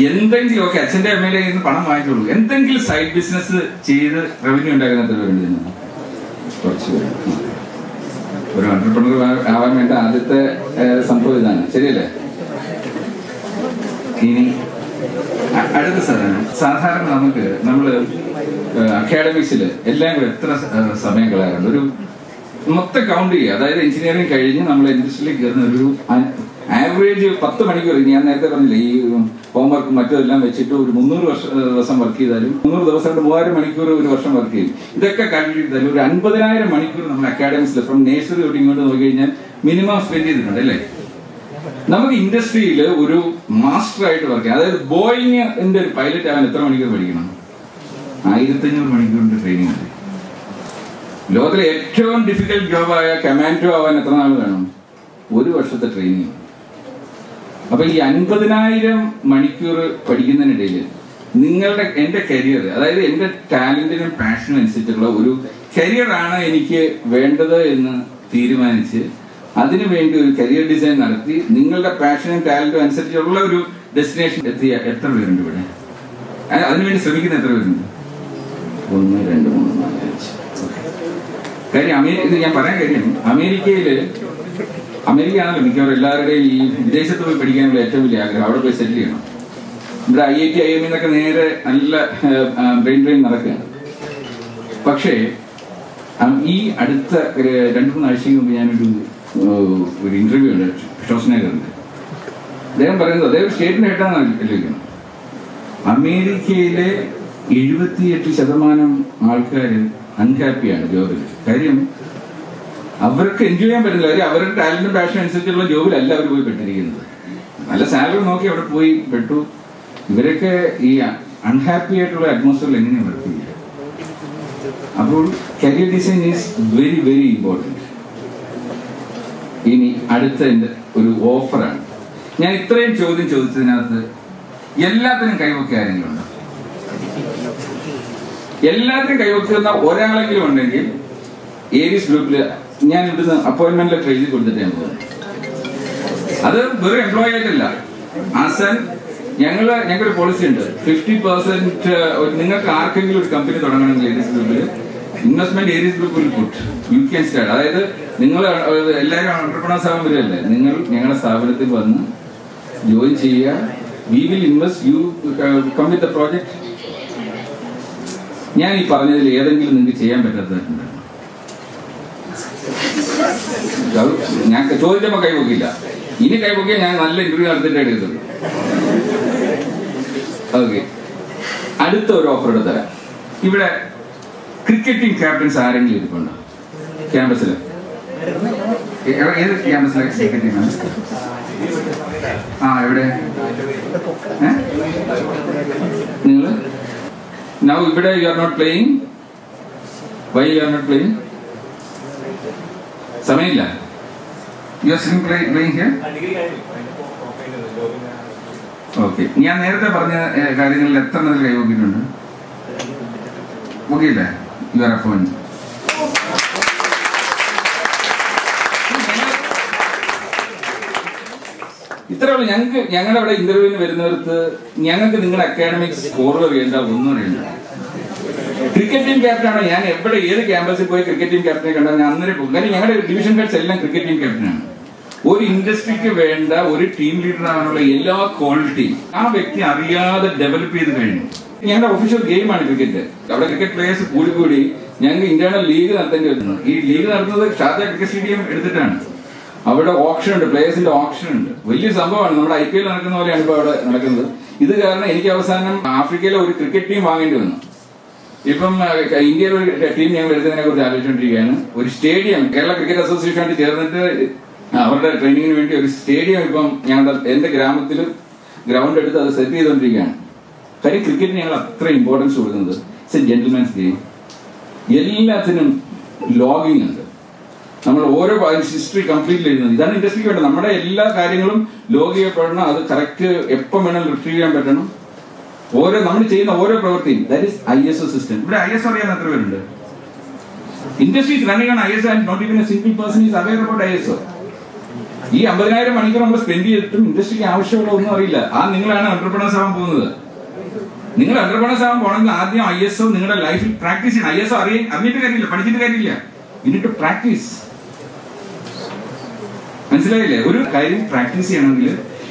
[SPEAKER 1] എന്തെങ്കിലുമൊക്കെ അച്ഛൻ്റെ അമ്മയുടെ കയ്യിൽ നിന്ന് പണം വാങ്ങിച്ചുള്ളൂ, എന്തെങ്കിലും സൈഡ് ബിസിനസ് ചെയ്ത് റവന്യൂ ഉണ്ടാക്കുന്ന എത്ര പേരുണ്ട്? കുറച്ച് പേര്. ഒരു എന്റർപ്രണർ ആവാൻ വേണ്ട ആദ്യത്തെ സംഭവം ഇതാണ്, ശരിയല്ലേ? ഇനി അടുത്ത സാധാരണ നമ്മള് അക്കാഡമിക്സിൽ എല്ലാം കൂടെ എത്ര സമയം കളയാറുണ്ട്? ഒരു മൊത്തം കൗണ്ട് ചെയ്യുക. അതായത് എഞ്ചിനീയറിംഗ് കഴിഞ്ഞ് നമ്മൾ ഇൻഡസ്ട്രിയിലേക്ക് കയറുന്ന ഒരു ആവറേജ് 10 മണിക്കൂർ. ഞാൻ നേരത്തെ പറഞ്ഞില്ലേ, ഈ ഹോംവർക്ക് മറ്റെല്ലാം വെച്ചിട്ട് ഒരു 300 ദിവസം വർക്ക് ചെയ്താലും 300 ദിവസം കൊണ്ട് 3000 മണിക്കൂർ ഒരു വർഷം വർക്ക് ചെയ്യും. ഇതൊക്കെ കാൽക്കുലേറ്റ് ചെയ്താലും ഒരു 50,000 മണിക്കൂർ നമ്മൾ അക്കാഡമിക്സിൽ ഫ്രം നേഴ്സറി തൊട്ട് ഇങ്ങോട്ട് നോക്കി കഴിഞ്ഞാൽ മിനിമം സ്പെൻഡ് ചെയ്തിട്ടുണ്ട് അല്ലേ? നമുക്ക് ഇൻഡസ്ട്രിയിൽ ഒരു മാസ്റ്റർ ആയിട്ട് വർക്ക് ചെയ്യാം. അതായത് ബോയിങ്ങിന്റെ ഒരു പൈലറ്റ് ആവാൻ എത്ര മണിക്കൂർ പഠിക്കണം? 1500 മണിക്കൂറിന്റെ ട്രെയിനിങ് ഉണ്ട്. ലോകത്തിലെ ഏറ്റവും ഡിഫിക്കൽട്ട് ജോബായ കമാൻഡോ ആവാൻ എത്ര നാൾ വേണം? 1 വർഷത്തെ ട്രെയിനിങ്. അപ്പൊ ഈ 50,000 മണിക്കൂർ പഠിക്കുന്നതിനിടയിൽ എന്റെ കരിയർ, അതായത് എന്റെ ടാലന്റിനും പാഷനും അനുസരിച്ചുള്ള ഒരു കരിയറാണ് എനിക്ക് വേണ്ടത് എന്ന് തീരുമാനിച്ച് അതിനുവേണ്ടി ഒരു കരിയർ ഡിസൈൻ നടത്തി നിങ്ങളുടെ പാഷനും ടാലന്റും അനുസരിച്ചുള്ള ഒരു ഡെസ്റ്റിനേഷൻ എത്തിയ എത്ര പേരുണ്ട് ഇവിടെ? അതിനുവേണ്ടി ശ്രമിക്കുന്ന എത്ര പേരുണ്ട്? 1, 2, 3, 4, 5. കാര്യം ഇത് ഞാൻ പറയാൻ കാര്യം, അമേരിക്കയാണല്ലോ മിക്കവാറും എല്ലാവരുടെയും ഈ വിദേശത്ത് പോയി പഠിക്കാനുള്ള ഏറ്റവും വലിയ ആഗ്രഹം. അവിടെ പോയി സെറ്റിൽ ചെയ്യണം. ഇവിടെ IIT IIM എന്നൊക്കെ നേരെ നല്ല ബ്രെയിൻ ഡ്രെയിൻ നടക്കുകയാണ്. പക്ഷേ ഈ അടുത്ത 2-3 ആഴ്ചയ്ക്ക് മുമ്പ് ഞാനൊരു ഇന്റർവ്യൂ ഉണ്ട് ഷോസ്നഗറിന്റെ. അദ്ദേഹം പറയുന്നത്, അദ്ദേഹം സ്റ്റേറ്റിന്റെ ഹെഡാണ് ആലോചിക്കണം, അമേരിക്കയിലെ 78% ആൾക്കാർ അൺഹാപ്പിയാണ് ജോബിൽ. കാര്യം അവർക്ക് എൻജോയ് ചെയ്യാൻ പറ്റുന്നില്ല. കാര്യം അവരുടെ ടാലന്റും പാഷനും അനുസരിച്ചുള്ള ജോബിലല്ല അവർ പോയി പെട്ടിരിക്കുന്നത്. നല്ല സാലറി നോക്കി അവിടെ പോയി പെട്ടു. ഇവരൊക്കെ ഈ അൺഹാപ്പി ആയിട്ടുള്ള അറ്റ്മോസ്ഫിയറിൽ എങ്ങനെയാണ് വർക്ക് ചെയ്യുക? അപ്പോൾ career design is very very important. ഇനി അടുത്ത ഒരു ഓഫറാണ്. ഞാൻ ഇത്രയും ചോദ്യം ചോദിച്ചതിനകത്ത് എല്ലാത്തിനും കൈവക്കുക ആരെങ്കിലും ഉണ്ടോ? എല്ലാത്തിനും കൈവക്കുന്ന ഒരാളെങ്കിലും ഉണ്ടെങ്കിൽ ഏരീസ് ഗ്രൂപ്പിൽ ഞാൻ ഇവിടുന്ന് അപ്പോയിന്റ്മെന്റ് ലെറ്റർ എഴുതി കൊടുത്തിട്ട് ഞാൻ പോകുന്നത്. അത് വെറും എംപ്ലോയി ആയിട്ടല്ല, ഞങ്ങൾക്കൊരു പോളിസി ഉണ്ട്. 50% നിങ്ങൾക്ക് ആർക്കെങ്കിലും ഒരു കമ്പനി തുടങ്ങണമെങ്കിൽ ഏരീസ് ഗ്രൂപ്പിൽ investment Aries group will put, you can start. അതായത് നിങ്ങൾ എല്ലാവരും എന്റർപ്രണേഴ്സ് ആവാൻ വരികയല്ലേ, നിങ്ങൾ ഞങ്ങളുടെ സ്ഥാപനത്തിൽ വന്ന് ജോയിൻ ചെയ്യുക. We will invest, you come with the project. ഞാൻ ഈ പറഞ്ഞതിൽ ഏതെങ്കിലും നിങ്ങൾക്ക് ചെയ്യാൻ പറ്റാത്തതുണ്ട്? ഞാൻ ചോദിച്ചപ്പോ കൈവക്കില്ല. ഇനി കൈവക്കിയാൽ ഞാൻ നല്ല ഇന്റർവ്യൂ നടത്തിയിട്ട് എടുക്കുന്നത്. ഓക്കെ, അടുത്ത ഒരു ഓഫർ എടുത്തരാം. ഇവിടെ ക്രിക്കറ്റ് ടീം ക്യാപ്റ്റൻസ് ആരെങ്കിലും ഇരിപ്പുണ്ടോ ക്യാമ്പസിൽ? ഏത് ക്യാമ്പസിലെ ക്രിക്കറ്റ് ടീമാണ്? എവിടെ നിങ്ങൾ? Now ഇവിടെ you are not playing. Why you are not playing? സമയമില്ല. You are still playing here. Okay, ഞാൻ നേരത്തെ പറഞ്ഞ കാര്യങ്ങളിൽ എത്ര എണ്ണത്തിൽ കൈവക്കിയിട്ടുണ്ട്? ഓക്കെ അല്ലേ? You are appointed. ഇത്രേ ഉള്ളൂ. ഞങ്ങളുടെ അവിടെ ഇന്റർവ്യൂവിന് വരുന്നവർക്ക് ഞങ്ങൾക്ക് നിങ്ങളുടെ അക്കാഡമിക് സ്കോർ അറിയണ്ട, ഒന്നും അറിയണ്ട. ക്രിക്കറ്റ് ടീം ക്യാപ്റ്റനാണോ? ഞാൻ എവിടെ ഏത് ക്യാമ്പസിൽ പോയി ക്രിക്കറ്റ് ടീം ക്യാപ്റ്റനെ കണ്ടാൽ ഞാൻ അന്നേരം പോകും. കാര്യം ഞങ്ങളുടെ ഡിവിഷൻ ഹെഡ്സ് എല്ലാം ക്രിക്കറ്റ് ടീം ക്യാപ്റ്റനാണ്. ഒരു ഇൻഡസ്ട്രിക്ക് വേണ്ട ഒരു ടീം ലീഡർ ആവാനുള്ള എല്ലാ ക്വാളിറ്റിയും ആ വ്യക്തി അറിയാതെ ഡെവലപ്പ് ചെയ്ത് കഴിഞ്ഞു. ഞങ്ങളുടെ ഒഫീഷ്യൽ ഗെയിമാണ് ക്രിക്കറ്റ്. അവിടെ ക്രിക്കറ്റ് പ്ലേയേഴ്സ് കൂടി ഞങ്ങൾക്ക് ഇന്റേണൽ ലീഗ് നടത്തേണ്ടി വരുന്നത്. ഈ ലീഗ് നടത്തുന്നത് ഷാർജ ക്രിക്കറ്റ് സ്റ്റേഡിയം എടുത്തിട്ടാണ്. അവിടെ ഓപ്ഷൻ ഉണ്ട്, പ്ലേയേഴ്സിന്റെ ഓപ്ഷൻ ഉണ്ട്. വലിയ സംഭവമാണ്. നമ്മുടെ IPL നടക്കുന്ന പോലെയാണ് ഇപ്പൊ അവിടെ നടക്കുന്നത്. ഇത് കാരണം എനിക്ക് അവസാനം ആഫ്രിക്കയിലെ ഒരു ക്രിക്കറ്റ് ടീം വാങ്ങേണ്ടി വന്നു. ഇപ്പം ഇന്ത്യയിൽ ഒരു ടീം ഞങ്ങൾ എടുത്തതിനെ കുറിച്ച് ആലോചിച്ചുകൊണ്ടിരിക്കുകയാണ്. ഒരു സ്റ്റേഡിയം കേരള ക്രിക്കറ്റ് അസോസിയേഷനായിട്ട് ചേർന്നിട്ട് അവരുടെ ട്രെയിനിങ്ങിന് വേണ്ടി ഒരു സ്റ്റേഡിയം ഇപ്പം എന്റെ ഗ്രാമത്തിൽ ഗ്രൗണ്ട് എടുത്ത് അത് സെറ്റ് ചെയ്തുകൊണ്ടിരിക്കുകയാണ്. കാര്യം ക്രിക്കറ്റിന് ഞങ്ങൾ അത്ര ഇമ്പോർട്ടൻസ് കൊടുക്കുന്നത്. It's A gentlemen game. എല്ലാത്തിനും ലോഗിങ് ഉണ്ട്. നമ്മൾ ഓരോ ഹിസ്റ്ററി കംപ്ലീറ്റ് എഴുതുന്നത്. ഇതാണ് ഇൻഡസ്ട്രിക്ക് വേണ്ടത്. നമ്മുടെ എല്ലാ കാര്യങ്ങളും ലോഗ് ചെയ്യപ്പെടണം. അത് കറക്റ്റ് എപ്പം വേണം റിട്രീവ് ചെയ്യാൻ പറ്റണം. നമ്മൾ ചെയ്യുന്ന ഓരോ പ്രവൃത്തിയും ദാറ്റ് ഈസ് ISO സിസ്റ്റം. ഇവിടെ ISO അറിയാൻ എത്ര പേരുണ്ട്? ഇൻഡസ്ട്രീസ് റണ്ണിംഗ് ആണ് ISO and not even a single person is aware about ISO. ഈ 50,000 മണിക്കൂർ നമ്മൾ സ്പെൻഡ് ചെയ്തിട്ടും ഇൻഡസ്ട്രിക്ക് ആവശ്യമുള്ള ഒന്നും അറിയില്ല. നിങ്ങളാണ് എന്റർപ്രണേഴ്സ് ആവാൻ പോകുന്നത്. നിങ്ങൾ എന്റർപ്രണേഴ്സ് ആവാൻ പോകണമെങ്കിൽ ആദ്യം ISO നിങ്ങളുടെ ലൈഫിൽ പ്രാക്ടീസ് ചെയ്യണം. ISO അറിഞ്ഞിട്ട് കാര്യമില്ല, പഠിച്ചിട്ട് കാര്യമില്ല. Unit practice. മനസ്സിലായില്ലേ? ഒരു കാര്യം പ്രാക്ടീസ് ചെയ്യണമെങ്കിൽ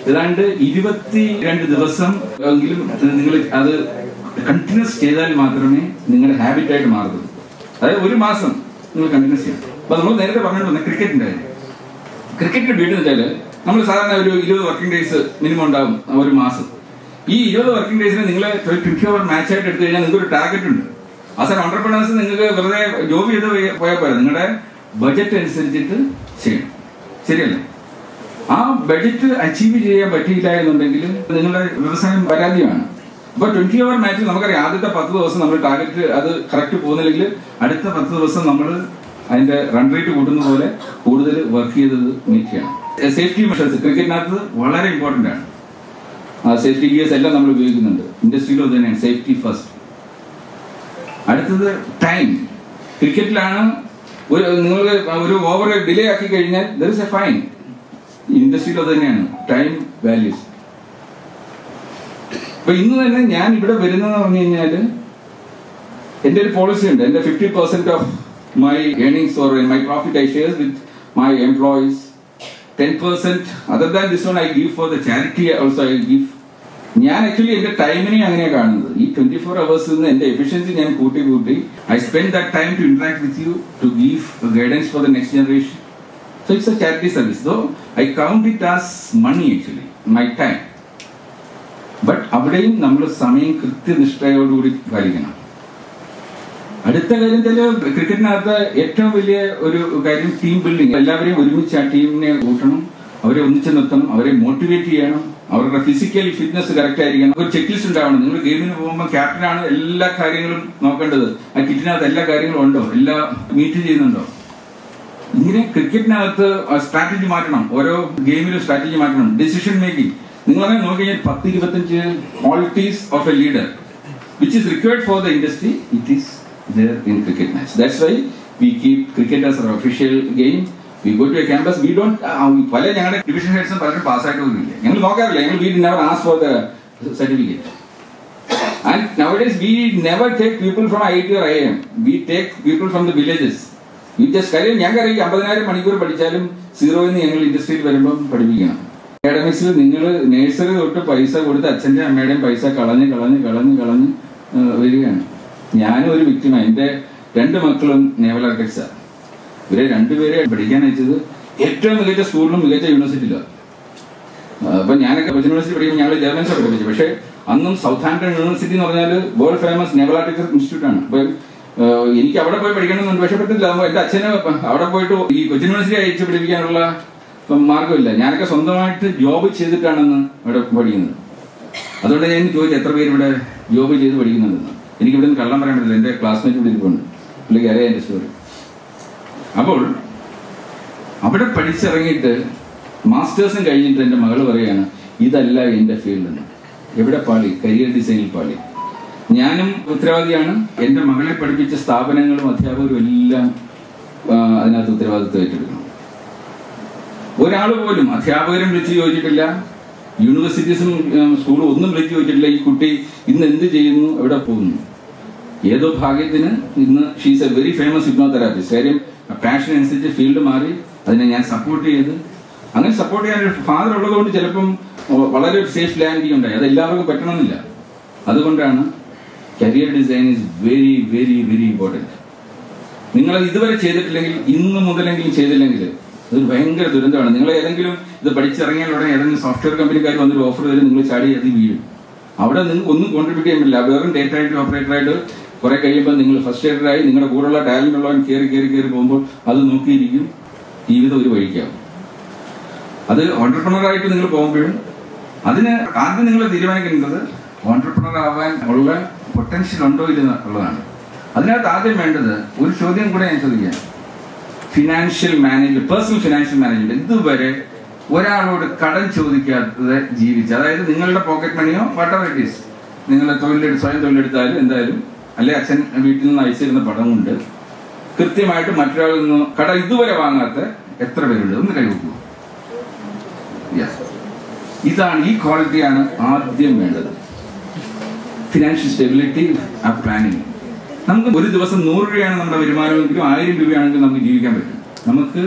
[SPEAKER 1] ഏതാണ്ട് 22 ദിവസം എങ്കിലും നിങ്ങൾ അത് കണ്ടിന്യൂസ് ചെയ്താൽ മാത്രമേ നിങ്ങളുടെ ഹാബിറ്റായിട്ട് മാറുള്ളൂ. അതായത് ഒരു മാസം നിങ്ങൾ കണ്ടിന്യൂസ് ചെയ്യണം. അപ്പൊ നമ്മൾ നേരത്തെ പറഞ്ഞിട്ടുണ്ട് ക്രിക്കറ്റിന്റെ കാര്യം. ക്രിക്കറ്റിന്റെ വീട്ടിൽ വെച്ചാല് നമ്മൾ സാധാരണ ഒരു 20 വർക്കിംഗ് ഡേയ്സ് മിനിമം ഉണ്ടാവും ഒരു മാസം. ഈ 20 വർക്കിംഗ് ഡേയ്സിന് നിങ്ങൾ 20 അവർ മാച്ച് ആയിട്ട് എടുത്തു കഴിഞ്ഞാൽ നിങ്ങൾക്ക് ഒരു ടാർഗറ്റ് ഉണ്ട്. ആസ് ആൻ എന്റർപ്രണേഴ്സ് നിങ്ങൾക്ക് വെറുതെ ജോബ് ചെയ്ത് പോയാൽ പോലെ നിങ്ങളുടെ ബഡ്ജറ്റ് അനുസരിച്ചിട്ട് ചെയ്യണം. ശരിയല്ലേ? ആ ബഡ്ജറ്റ് അച്ചീവ് ചെയ്യാൻ പറ്റിയില്ല എന്നുണ്ടെങ്കിൽ നിങ്ങളുടെ വ്യവസായം പരാജയമാണ്. അപ്പൊ 20 അവർ മാച്ച് നമുക്കറിയാം. ആദ്യത്തെ 10 ദിവസം നമ്മൾ ടാർഗറ്റ് അത് കറക്റ്റ് പോകുന്നില്ലെങ്കിൽ അടുത്ത 10 ദിവസം നമ്മൾ അതിന്റെ റൺ റേറ്റ് കൂട്ടുന്ന പോലെ കൂടുതൽ വർക്ക് ചെയ്തത് മീറ്റ് ചെയ്യണം. സേഫ്റ്റി മെഷേഴ്സ് ക്രിക്കറ്റിനകത്ത് വളരെ ഇമ്പോർട്ടന്റ് ആണ്. സേഫ്റ്റി ഗിയേഴ്സ് എല്ലാം നമ്മൾ ഉപയോഗിക്കുന്നുണ്ട്. ഇൻഡസ്ട്രിയിലും തന്നെയാണ് സേഫ്റ്റി ഫസ്റ്റ്. അടുത്തത് ടൈം. ക്രിക്കറ്റിലാണ് നിങ്ങൾ ഒരു ഓവർ ഡിലേ ആക്കി കഴിഞ്ഞാൽ ദർ ഇസ് എ ഫൈൻ. ഇൻഡസ്ട്രിയിലും അത് തന്നെയാണ് ടൈം വാല്യൂസ്. അപ്പൊ ഇന്ന് തന്നെ ഞാൻ ഇവിടെ വരുന്നതെന്ന് പറഞ്ഞു കഴിഞ്ഞാല് എന്റെ ഒരു പോളിസി ഉണ്ട്. എന്റെ 50% of my earnings or my profit I share with my employees. 10% other than this one I give for the charity also I give. ഞാൻ ആക്ച്വലി എന്റെ ടൈമിനെ അങ്ങനെയാണ് കാണുന്നത്. ഈ 24 hours എന്റെ എഫിഷ്യൻസി ഞാൻ കൂട്ടി I spend that time to interact with you, to give guidance for the next generation. So it's a charity service. Though I count it as money actually, my time. But അവിടെയും നമ്മൾ സമയം കൃത്യനിഷ്ഠയോടുകൂടി പാലിക്കണം. അടുത്ത കാര്യം ക്രിക്കറ്റിനകത്ത് ഏറ്റവും വലിയ ഒരു കാര്യം ടീം ബിൽഡിംഗ്. എല്ലാവരെയും ഒരുമിച്ച് ആ ടീമിനെ കൂട്ടണം, അവരെ ഒന്നിച്ച് നിർത്തണം, അവരെ മോട്ടിവേറ്റ് ചെയ്യണം, അവരുടെ ഫിസിക്കൽ ഫിറ്റ്നസ് കറക്റ്റ് ആയിരിക്കണം. ഒരു ചെക്ക് ലിസ്റ്റ് ഉണ്ടാവണം. നിങ്ങൾ ഗെയിമിന് പോകുമ്പോൾ ക്യാപ്റ്റനാണ് എല്ലാ കാര്യങ്ങളും നോക്കേണ്ടത്. ആ കിറ്റിനകത്ത് എല്ലാ കാര്യങ്ങളും ഉണ്ടോ, എല്ലാം മീറ്റ് ചെയ്യുന്നുണ്ടോ. ഇങ്ങനെ ക്രിക്കറ്റിനകത്ത് സ്ട്രാറ്റജി മാറ്റണം. ഓരോ ഗെയിമിലും സ്ട്രാറ്റജി മാറ്റണം. ഡിസിഷൻ മേക്കിംഗ് നിങ്ങളങ്ങനെ നോക്കി കഴിഞ്ഞാൽ 10-25 qualities of A leader which is required for the industry. It is there in cricket match. That's why we keep cricket as our official game. We go to a campus. We don't പല ഞങ്ങളുടെ ഡിവിഷൻ ഹെഡ്സും പലരും പാസ്സായിട്ട് പോകില്ല. ഞങ്ങൾ നോക്കാറില്ല. ഞങ്ങൾ we never ask for the certificate. And nowadays we never take people from IIT or IIM. We take people from the villages. We just കാര്യം ഞങ്ങൾക്കറിയാം 50,000 മണിക്കൂർ പഠിച്ചാലും 0 എന്ന് ഞങ്ങൾ ഇൻഡസ്ട്രിയിൽ വരുമ്പോൾ പഠിപ്പിക്കണം. അക്കാഡമിക്സിൽ നിങ്ങൾ നേഴ്സറി തൊട്ട് പൈസ കൊടുത്ത് അച്ഛൻ്റെ അമ്മയുടെയും പൈസ കളഞ്ഞ് വരികയാണ്. ഞാനും ഒരു വ്യക്തിമാണ്. എന്റെ 2 മക്കളും നേവൽ ആർക്കിടെക്ട്സാണ്. ഇവരെ 2 പേരെ പഠിക്കാൻ അയച്ചത് ഏറ്റവും മികച്ച സ്കൂളിലും മികച്ച യൂണിവേഴ്സിറ്റിയിലാണ്. അപ്പൊ ഞാനൊക്കെ കൊച്ചിൻ യൂണിവേഴ്സിറ്റി പഠിക്കുമ്പോൾ ഞങ്ങൾ ജർമ്മൻസാണ് പഠിപ്പിച്ചത്. പക്ഷേ അന്നും സൗത്ത് ആംപ്ടൺ യൂണിവേഴ്സിറ്റി എന്ന് പറഞ്ഞാൽ world famous naval architecture institute ആണ്. അപ്പൊ എനിക്ക് അവിടെ പോയി പഠിക്കണമെന്നുണ്ട്. പക്ഷെ പറ്റില്ല. എന്റെ അച്ഛന് അവിടെ പോയിട്ട് ഈ കൊച്ചിൻ യൂണിവേഴ്സിറ്റി അയച്ച് പഠിപ്പിക്കാനുള്ള മാർഗമില്ല. ഞാനൊക്കെ സ്വന്തമായിട്ട് ജോബ് ചെയ്തിട്ടാണെന്ന് അവിടെ പഠിക്കുന്നത്. അതുകൊണ്ട് ഞാൻ ചോദിച്ചു എത്ര പേര് ഇവിടെ ജോബ് ചെയ്ത് പഠിക്കുന്നുണ്ടെന്ന്. എനിക്ക് ഇവിടെ നിന്ന് കള്ളം പറയാൻ പറ്റില്ല. എന്റെ ക്ലാസ്മേറ്റ് ഇവിടെ ഇരിപ്പുണ്ട്. പുള്ളിക്ക് അറിയാം എന്റെ സ്റ്റോറി. അപ്പോൾ അവിടെ പഠിച്ചിറങ്ങിയിട്ട് മാസ്റ്റേഴ്സും കഴിഞ്ഞിട്ട് എന്റെ മകള് പറയാണ് ഇതല്ല എന്റെ ഫീൽഡ് എന്ന്. എവിടെ പാളി? കരിയർ ഡിസൈനിൽ പാളി. ഞാനും ഉത്തരവാദിയാണ്. എന്റെ മകളെ പഠിപ്പിച്ച സ്ഥാപനങ്ങളും അധ്യാപകരും എല്ലാം അതിനകത്ത് ഉത്തരവാദിത്വം ഏറ്റെടുക്കണം. ഒരാൾ പോലും അധ്യാപകരും വിളിച്ച് ചോദിച്ചിട്ടില്ല, യൂണിവേഴ്സിറ്റീസും സ്കൂളും ഒന്നും വിളിച്ച് ചോദിച്ചിട്ടില്ല ഈ കുട്ടി ഇന്ന് എന്ത് ചെയ്യുന്നു, എവിടെ പോകുന്നു. ഏതോ ഭാഗ്യത്തിന് ഇന്ന് she's A very famous hypnotherapist. കാര്യം പാഷൻ അനുസരിച്ച് ഫീൽഡ് മാറി അതിനെ ഞാൻ സപ്പോർട്ട് ചെയ്ത്. അങ്ങനെ സപ്പോർട്ട് ചെയ്യാൻ ഒരു ഫാദർ ഉള്ളതുകൊണ്ട് ചിലപ്പം വളരെ സേഫ് ലാൻഡിങ് ഉണ്ടായി. അത് എല്ലാവർക്കും പറ്റണമെന്നില്ല. അതുകൊണ്ടാണ് career design is very very very important. നിങ്ങൾ ഇതുവരെ ചെയ്തിട്ടില്ലെങ്കിൽ ഇന്ന് മുതലെങ്കിലും ചെയ്തില്ലെങ്കിൽ അതൊരു ഭയങ്കര ദുരന്തമാണ്. നിങ്ങൾ ഏതെങ്കിലും ഇത് പഠിച്ചിറങ്ങിയാൽ ഉടനെ ഏതെങ്കിലും സോഫ്റ്റ്വെയർ കമ്പനിക്കാർ വന്നൊരു ഓഫർ തരും, നിങ്ങൾ ചാടി അത് വീഴും. അവിടെ നിങ്ങൾക്ക് ഒന്നും കോൺട്രിബ്യൂട്ട് ചെയ്യാൻ പറ്റില്ല. വെറും ഡേറ്റ ആയിട്ട് ഓപ്പറേറ്ററായിട്ട് കുറെ കഴിയുമ്പോൾ നിങ്ങൾ ഫസ്റ്റ് എയ്ഡറായി നിങ്ങളുടെ കൂടെയുള്ള ടാലന്റ് ഉള്ളവൻ കയറി പോകുമ്പോൾ അത് നോക്കിയിരിക്കും. ജീവിതം ഒരു വഴിക്കാവും. അത് ഓൺട്രപ്രണറായിട്ട് നിങ്ങൾ പോകുമ്പോഴും അതിന് ആദ്യം നിങ്ങൾ തീരുമാനിക്കേണ്ടത് ഓൺട്രപ്രണർ ആവാൻ ഉള്ള പൊട്ടൻഷ്യൽ ഉണ്ടോ ഇല്ല ഉള്ളതാണ്. അതിനകത്ത് ആദ്യം വേണ്ടത് ഒരു ചോദ്യം കൂടെ ഞാൻ ചോദിക്കാം. Financial management, personal financial management. ഇതുവരെ ഒരാളോട് കടം ചോദിക്കാതെ ജീവിച്ച, അതായത് നിങ്ങളുടെ പോക്കറ്റ് മണിയോ വാട്ടെവർ ഇറ്റ് ഈസ്, നിങ്ങൾ സ്വയം തൊഴിലെടുത്താലും എന്തായാലും അല്ലെ അച്ഛൻ വീട്ടിൽ നിന്ന് അയച്ചിരുന്ന പണം കൊണ്ട് കൃത്യമായിട്ട് മറ്റൊരാളിൽ നിന്ന് കടം ഇതുവരെ വാങ്ങാത്ത എത്ര പേരുണ്ട്? ഒന്ന് കൈവെക്കൂ. ഇതാണ്, ഈ ക്വാളിറ്റിയാണ് ആദ്യം വേണ്ടത്. ഫിനാൻഷ്യൽ സ്റ്റെബിലിറ്റി, ആ പ്ലാനിങ്. നമുക്ക് ഒരു ദിവസം 100 രൂപയാണ് നമ്മുടെ വരുമാനമെങ്കിലും 1000 രൂപയാണെങ്കിലും നമുക്ക് ജീവിക്കാൻ പറ്റും. നമുക്ക്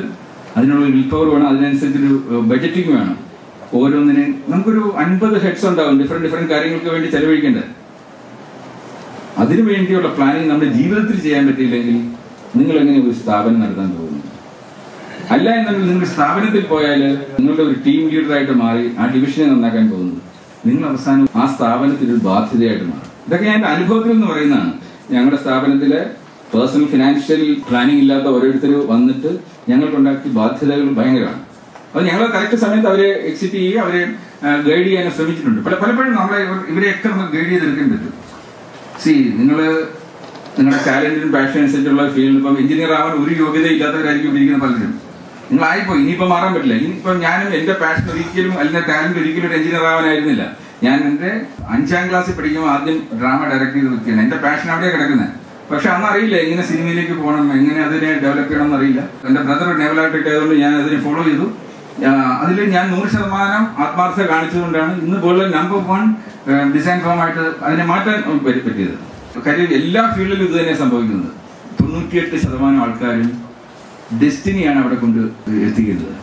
[SPEAKER 1] അതിനുള്ള വിൽ പവർ വേണം, അതിനനുസരിച്ചൊരു ബഡ്ജറ്റിംഗ് വേണം. ഓരോന്നിനും നമുക്കൊരു 50 ഹെഡ്സ് ഉണ്ടാവും ഡിഫറെന്റ് കാര്യങ്ങൾക്ക് വേണ്ടി ചെലവഴിക്കേണ്ടത്. അതിനു വേണ്ടിയുള്ള പ്ലാനിങ് നമ്മുടെ ജീവിതത്തിൽ ചെയ്യാൻ പറ്റിയില്ലെങ്കിൽ നിങ്ങൾ എങ്ങനെ ഒരു സ്ഥാപനം നടത്താൻ പോകുന്നു? അല്ല എന്നുണ്ടെങ്കിൽ നിങ്ങൾ സ്ഥാപനത്തിൽ പോയാൽ നിങ്ങളുടെ ഒരു ടീം ലീഡറായിട്ട് മാറി ആ ഡിവിഷനെ നന്നാക്കാൻ പോകുന്നത് നിങ്ങൾ അവസാനം ആ സ്ഥാപനത്തിൽ ഒരു ബാധ്യതയായിട്ട് മാറും. ഇതൊക്കെ ഞാൻ എൻ്റെ അനുഭവത്തിൽ നിന്ന് പറയുന്നതാണ്. ഞങ്ങളുടെ സ്ഥാപനത്തിലെ പേഴ്സണൽ ഫിനാൻഷ്യൽ പ്ലാനിങ് ഇല്ലാത്ത ഓരോരുത്തർ വന്നിട്ട് ഞങ്ങൾക്കുണ്ടാക്കിയ ബാധ്യതകൾ ഭയങ്കരമാണ്. അത് ഞങ്ങൾ കറക്റ്റ് സമയത്ത് അവരെ എക്സിറ്റ് ചെയ്യുക, അവരെ ഗൈഡ് ചെയ്യാൻ ശ്രമിച്ചിട്ടുണ്ട്. പലപ്പോഴും നമ്മളെ ഇവരെയൊക്കെ നമുക്ക് ഗൈഡ് ചെയ്തെടുക്കാൻ പറ്റും. നിങ്ങളുടെ ടാലന്റിനും പാഷൻ അനുസരിച്ചുള്ള ഫീൽഡ്, ഇപ്പം എഞ്ചിനീയർ ആവാൻ ഒരു യോഗ്യത ഇല്ലാത്തവരായിരിക്കും ഇരിക്കുന്ന പലരും. നിങ്ങളായിപ്പോയി, ഇനിയിപ്പോൾ മാറാൻ പറ്റില്ല. ഇനിയിപ്പം ഞാനും എന്റെ പാഷൻ ഒരിക്കലും അല്ലെങ്കിൽ ടാലന്റ് ഒരിക്കലും ഒരു എഞ്ചിനീയർ ആവാനായിരുന്നില്ല. ഞാൻ എന്റെ 5ാം ക്ലാസ്സിൽ പഠിക്കുമ്പോൾ ആദ്യം ഡ്രാമ ഡയറക്ട് ചെയ്ത് വ്യക്തിയാണ്. എന്റെ പാഷൻ അവിടെയാണ് കിടക്കുന്നത്. പക്ഷെ അന്നറിയില്ല എങ്ങനെ സിനിമയിലേക്ക് പോകണം, എങ്ങനെ അതിനെ ഡെവലപ്പ് ചെയ്യണം എന്നറിയില്ല. എന്റെ ബ്രദർ നേവലായിട്ട് ആയതുകൊണ്ട് ഞാൻ അതിനെ ഫോളോ ചെയ്തു. അതിൽ ഞാൻ 100% ആത്മാർത്ഥത കാണിച്ചുകൊണ്ടാണ് ഇന്ന് വേൾഡ് നമ്പർ 1 ഡിസൈൻ ഫോമായിട്ട് അതിനെ മാറ്റാൻ പറ്റിയത്. കാര്യം എല്ലാ ഫീൽഡിലും ഇത് തന്നെ സംഭവിക്കുന്നത്. 98% ആൾക്കാരും ഡെസ്റ്റിനിയാണ് അവിടെ കൊണ്ട് എത്തിക്കുന്നത്.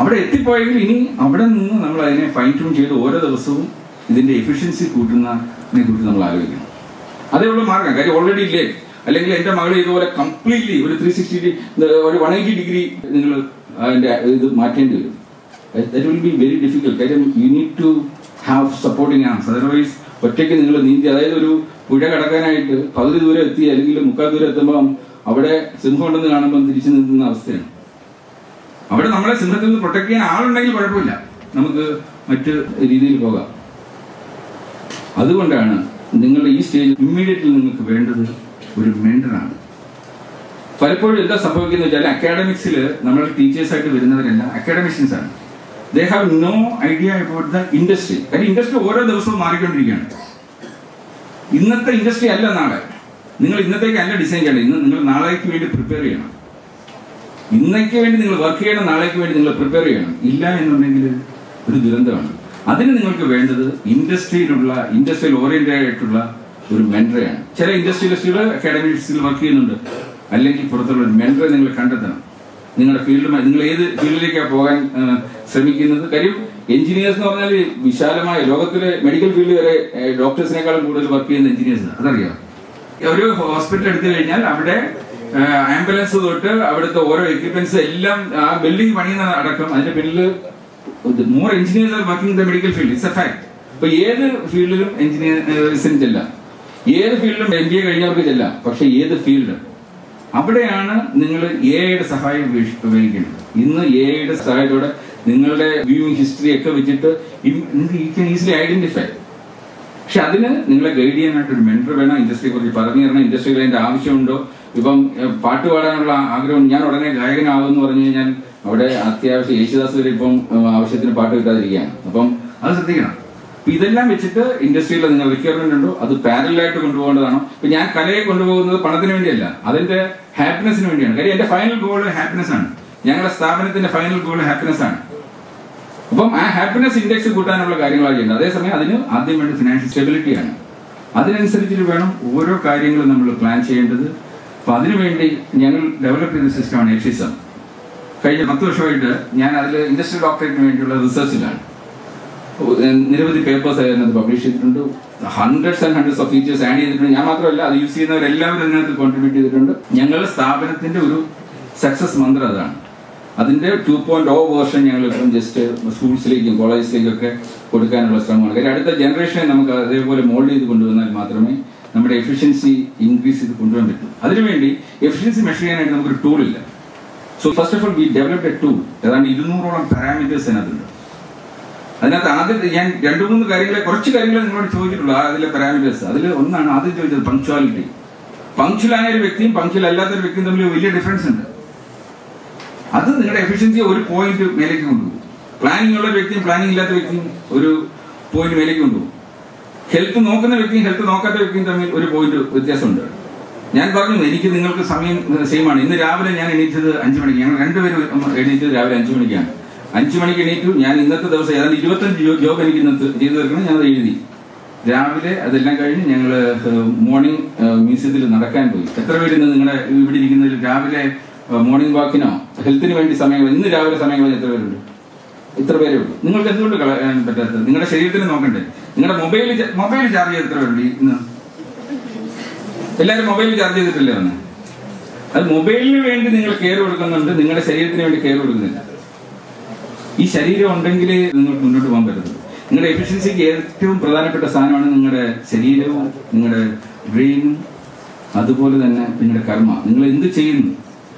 [SPEAKER 1] അവിടെ എത്തിപ്പോയെങ്കിൽ ഇനി അവിടെ നിന്ന് നമ്മൾ അതിനെ ഫൈൻ ട്യൂൺ ചെയ്ത് ഓരോ ദിവസവും ഇതിന്റെ എഫിഷ്യൻസി കൂട്ടുന്നതിനെ കുറിച്ച് നമ്മൾ ആലോചിക്കണം. അതേയുള്ള മാർഗം. കാര്യം ഓൾറെഡി ഇല്ലേ, അല്ലെങ്കിൽ എന്റെ മകൾ ഇതുപോലെ കംപ്ലീറ്റ്ലി ഒരു 360 ഒരു 180 ഡിഗ്രി നിങ്ങൾ അതിന്റെ ഇത് മാറ്റേണ്ടി വരും. That will be very difficult. കാര്യം you need to have supporting arms. Otherwise ഒറ്റയ്ക്ക് നിങ്ങൾ നീന്തി, അതായത് ഒരു പുഴ കടക്കാനായിട്ട് പകുതി ദൂരം എത്തി അല്ലെങ്കിൽ 3/4 ദൂരം എത്തുമ്പോൾ അവിടെ സിംഹം ഉണ്ടെന്ന് കാണുമ്പോൾ തിരിച്ചു നിൽക്കുന്ന അവസ്ഥയാണ്. അവിടെ നമ്മളെ സിംഹത്തിൽ നിന്ന് പ്രൊട്ടക്ട് ചെയ്യാൻ ആളുണ്ടെങ്കിൽ കുഴപ്പമില്ല, നമുക്ക് മറ്റ് രീതിയിൽ പോകാം. അതുകൊണ്ടാണ് നിങ്ങളുടെ ഈ സ്റ്റേജ് ഇമ്മീഡിയറ്റ്ലി നിങ്ങൾക്ക് വേണ്ടത് ഒരു മെന്ററാണ്. പലപ്പോഴും എന്താ സംഭവിക്കുന്ന വെച്ചാൽ അക്കാഡമിക്സിൽ നമ്മൾ ടീച്ചേഴ്സായിട്ട് വരുന്നവരെല്ലാം അക്കാഡമിഷ്യൻസ് ആണ്. They have no idea about the industry. കാര്യം ഇൻഡസ്ട്രി ഓരോ ദിവസവും മാറിക്കൊണ്ടിരിക്കുകയാണ്. ഇന്നത്തെ ഇൻഡസ്ട്രി അല്ല നാളെ. നിങ്ങൾ ഇന്നത്തേക്ക് അല്ല ഡിസൈൻ ചെയ്യണം. ഇന്ന് നിങ്ങൾ നാളേക്ക് വേണ്ടി പ്രിപ്പയർ ചെയ്യണം. ഇന്നേക്ക് വേണ്ടി നിങ്ങൾ വർക്ക് ചെയ്യണം, നാളേക്ക് വേണ്ടി നിങ്ങൾ പ്രിപ്പയർ ചെയ്യണം. ഇല്ല എന്നുണ്ടെങ്കിൽ ഒരു ദുരന്തമാണ്. അതിന് നിങ്ങൾക്ക് വേണ്ടത് ഇൻഡസ്ട്രിയൽ ഓറിയന്റഡ് ആയിട്ടുള്ള ഒരു മെന്ററെയാണ്. ചില ഇൻഡസ്ട്രിയലിസ്റ്റുകൾ അക്കാഡമിക്സിൽ വർക്ക് ചെയ്യുന്നുണ്ട്, അല്ലെങ്കിൽ പുറത്തുള്ള ഒരു മെന്ററെ നിങ്ങൾ കണ്ടെത്തണം. നിങ്ങളുടെ ഫീൽഡുമായി നിങ്ങൾ ഏത് ഫീൽഡിലേക്കാണ് പോകാൻ ശ്രമിക്കുന്നത്. കാര്യം എഞ്ചിനീയേഴ്സ് എന്ന് പറഞ്ഞാൽ വിശാലമായ ലോകത്തിലെ മെഡിക്കൽ ഫീൽഡ് വരെ ഡോക്ടേഴ്സിനേക്കാളും കൂടുതൽ വർക്ക് ചെയ്യുന്ന എഞ്ചിനീയേഴ്സ്. അതറിയാം. ഒരു ഹോസ്പിറ്റൽ എടുത്തു കഴിഞ്ഞാൽ അവിടെ ആംബുലൻസ് തൊട്ട് അവിടുത്തെ ഓരോ എക്യുപ്മെന്റ്സ് എല്ലാം ആ ബിൽഡിംഗ് പണിയുന്ന അടക്കം അതിന്റെ പിന്നിൽ more engineers are working in the medical field. It's A fact. ഇപ്പൊ ഏത് ഫീൽഡിലും എഞ്ചിനീയേഴ്സിന് ചെല്ലാം, ഏത് ഫീൽഡിലും MBA കഴിഞ്ഞവർക്ക് ചെല്ലാം. പക്ഷെ ഏത് ഫീൽഡ്, അവിടെയാണ് നിങ്ങൾ AI സഹായം ഉപയോഗിക്കേണ്ടത്. ഇന്ന് AI സഹായത്തോടെ നിങ്ങളുടെ വ്യൂയിങ് ഹിസ്റ്ററി ഒക്കെ വെച്ചിട്ട് നിങ്ങൾക്ക് യു ക്യാൻ ഈസിലി ഐഡന്റിഫൈ. പക്ഷെ അതിന് നിങ്ങളെ ഗൈഡ് ചെയ്യാനായിട്ട് ഒരു മെന്റർ വേണം. ഇൻഡസ്ട്രിയെ കുറിച്ച് പറഞ്ഞു തരണം. ഇൻഡസ്ട്രിയിൽ അതിന്റെ ആവശ്യമുണ്ടോ? ഇപ്പം പാട്ട് പാടാനുള്ള ആഗ്രഹം, ഞാൻ ഉടനെ ഗായകനാകുമെന്ന് പറഞ്ഞു കഴിഞ്ഞാൽ അവിടെ അത്യാവശ്യം യേശുദാസ് വരെ ഇപ്പം ആവശ്യത്തിന് പാട്ട് കിട്ടാതിരിക്കുകയാണ്. അപ്പം അത് ശ്രദ്ധിക്കണം. ഇതെല്ലാം വെച്ചിട്ട് ഇൻഡസ്ട്രിയിൽ നിങ്ങൾ റിക്വയർമെന്റ് ഉണ്ടോ, അത് പാരലായിട്ട് കൊണ്ടുപോകേണ്ടതാണോ? ഇപ്പൊ ഞാൻ കലയെ കൊണ്ടുപോകുന്നത് പണത്തിന് വേണ്ടിയല്ല, അതിന്റെ ഹാപ്പിനെസിന് വേണ്ടിയാണ്. കാര്യം എന്റെ ഫൈനൽ ഗോൾ ഹാപ്പിനെസ് ആണ്. ഞങ്ങളുടെ സ്ഥാപനത്തിന്റെ ഫൈനൽ ഗോൾ ഹാപ്പിനെസ് ആണ്. അപ്പം ആ ഹാപ്പിനെസ് ഇൻഡെക്സ് കൂട്ടാനുള്ള കാര്യങ്ങളാണ് ചെയ്യുന്നത്. അതേസമയം അതിന് ആദ്യം വേണ്ട ഫിനാൻഷ്യൽ സ്റ്റെബിലിറ്റിയാണ്. അതിനനുസരിച്ചിട്ട് വേണം ഓരോ കാര്യങ്ങളും നമ്മൾ പ്ലാൻ ചെയ്യേണ്ടത്. അപ്പൊ അതിനുവേണ്ടി ഞങ്ങൾ ഡെവലപ്പ് ചെയ്ത സിസ്റ്റമാണ് FISM. കഴിഞ്ഞ 10 വർഷമായിട്ട് ഞാൻ അതിൽ ഇൻഡസ്ട്രിയൽ ഡോക്ടറേറ്റിന് വേണ്ടിയുള്ള റിസർച്ചിലാണ്. നിരവധി പേപ്പേഴ്സ് അതിനകത്ത് പബ്ലിഷ് ചെയ്തിട്ടുണ്ട്. Hundreds and hundreds of features add ചെയ്തിട്ടുണ്ട്. ഞാൻ മാത്രമല്ല, അത് യൂസ് ചെയ്യുന്നവരെല്ലാവരും അതിനകത്ത് കോൺട്രിബ്യൂട്ട് ചെയ്തിട്ടുണ്ട്. ഞങ്ങളുടെ സ്ഥാപനത്തിന്റെ ഒരു സക്സസ് മന്ത്രം അതാണ്. അതിന്റെ 2.0 വേർഷൻ ഞങ്ങൾ ഇപ്പം ജസ്റ്റ് സ്കൂൾസിലേക്കും കോളേജിലേക്കും ഒക്കെ കൊടുക്കാനുള്ള ശ്രമമാണ്. കാര്യം അടുത്ത ജനറേഷനെ നമുക്ക് അതേപോലെ മോൾഡ് ചെയ്ത് കൊണ്ടുവന്നാൽ മാത്രമേ നമ്മുടെ എഫിഷ്യൻസി ഇൻക്രീസ് ചെയ്ത് കൊണ്ടുവരാൻ പറ്റും. അതിനുവേണ്ടി എഫിഷ്യൻസി മെഷർ ചെയ്യാനായിട്ട് നമുക്കൊരു ടൂൾ ഇല്ല. So first of all we developed A tool. ഏതാണ്ട് 200ഓളം പാരാമീറ്റേഴ്സ് അതിനകത്തുണ്ട്. അതിനകത്ത് ആദ്യം ഞാൻ 2-3 കുറച്ച് കാര്യങ്ങൾ നിങ്ങളോട് ചോദിച്ചിട്ടുള്ളൂ. അതിലെ പാരാമീറ്റേഴ്സ് അതിൽ ഒന്നാണ് ആദ്യം ചോദിച്ചത് പങ്ക്ച്വാലിറ്റി. പങ്ക്ച്വലായ ഒരു വ്യക്തിയും പങ്ക്ച്വൽ അല്ലാത്തൊരു വ്യക്തിയും തമ്മിൽ വലിയ ഡിഫറൻസ് ഉണ്ട്. അത് നിങ്ങളുടെ എഫിഷ്യൻസിയെ ഒരു പോയിന്റ് മേലേക്ക് കൊണ്ടുപോകും. പ്ലാനിംഗ് ഉള്ള വ്യക്തിയും പ്ലാനിംഗ് ഇല്ലാത്ത വ്യക്തിയും ഒരു പോയിന്റ് മേലേക്ക് കൊണ്ടുപോകും. ഹെൽത്ത് നോക്കുന്ന വ്യക്തിയും ഹെൽത്ത് നോക്കാത്ത വ്യക്തിയും തമ്മിൽ ഒരു പോയിന്റ് വ്യത്യാസമുണ്ട്. ഞാൻ പറഞ്ഞു, എനിക്ക് നിങ്ങൾക്ക് സമയം സെയിം ആണ്. ഇന്ന് രാവിലെ ഞാൻ എണീറ്റത് 5 മണിക്ക്. ഞങ്ങൾ രണ്ടുപേരും എണീറ്റത് രാവിലെ 5 മണിക്കാണ്. 5 മണിക്ക് എണീറ്റു. ഞാൻ ഇന്നത്തെ ദിവസം ഏതാണ്ട് 25 ജോബ് എനിക്ക് ഇന്നത്തെ ചെയ്തു തീർക്കണം. ഞാൻ എഴുതി. രാവിലെ അതെല്ലാം കഴിഞ്ഞ് ഞങ്ങൾ മോർണിംഗ് മ്യൂസിയത്തിൽ നടക്കാൻ പോയി. എത്ര പേര് നിങ്ങളുടെ ഇവിടെ ഇരിക്കുന്നതിൽ രാവിലെ മോർണിംഗ് വാക്കിനോ ഹെൽത്തിന് വേണ്ടി സമയങ്ങൾ ഇന്ന് രാവിലെ സമയങ്ങൾ എത്ര പേരുണ്ട്? ഇത്ര പേരേ ഉള്ളൂ. നിങ്ങൾക്ക് എന്തുകൊണ്ട് കളയാൻ പറ്റാത്തത്? നിങ്ങളുടെ ശരീരത്തിന് നോക്കണ്ടേ? നിങ്ങളുടെ മൊബൈൽ ചാർജ് ചെയ്ത് എത്ര പേരുണ്ട് ഇന്ന്? എല്ലാവരും മൊബൈൽ ചാർജ് ചെയ്തിട്ടില്ലേ വന്ന്? അത് മൊബൈലിന് വേണ്ടി നിങ്ങൾ കെയർ കൊടുക്കുന്നുണ്ട്, നിങ്ങളുടെ ശരീരത്തിന് വേണ്ടി കെയർ കൊടുക്കുന്നില്ല. ഈ ശരീരം ഉണ്ടെങ്കിൽ നിങ്ങൾക്ക് മുന്നോട്ട് പോകാൻ പറ്റത്തുള്ളൂ. നിങ്ങളുടെ എഫിഷ്യൻസിക്ക് ഏറ്റവും പ്രധാനപ്പെട്ട സാധനമാണ് നിങ്ങളുടെ ശരീരവും നിങ്ങളുടെ ബ്രെയിനും അതുപോലെ തന്നെ നിങ്ങളുടെ കർമ്മ. നിങ്ങൾ എന്ത് ചെയ്യുന്നു?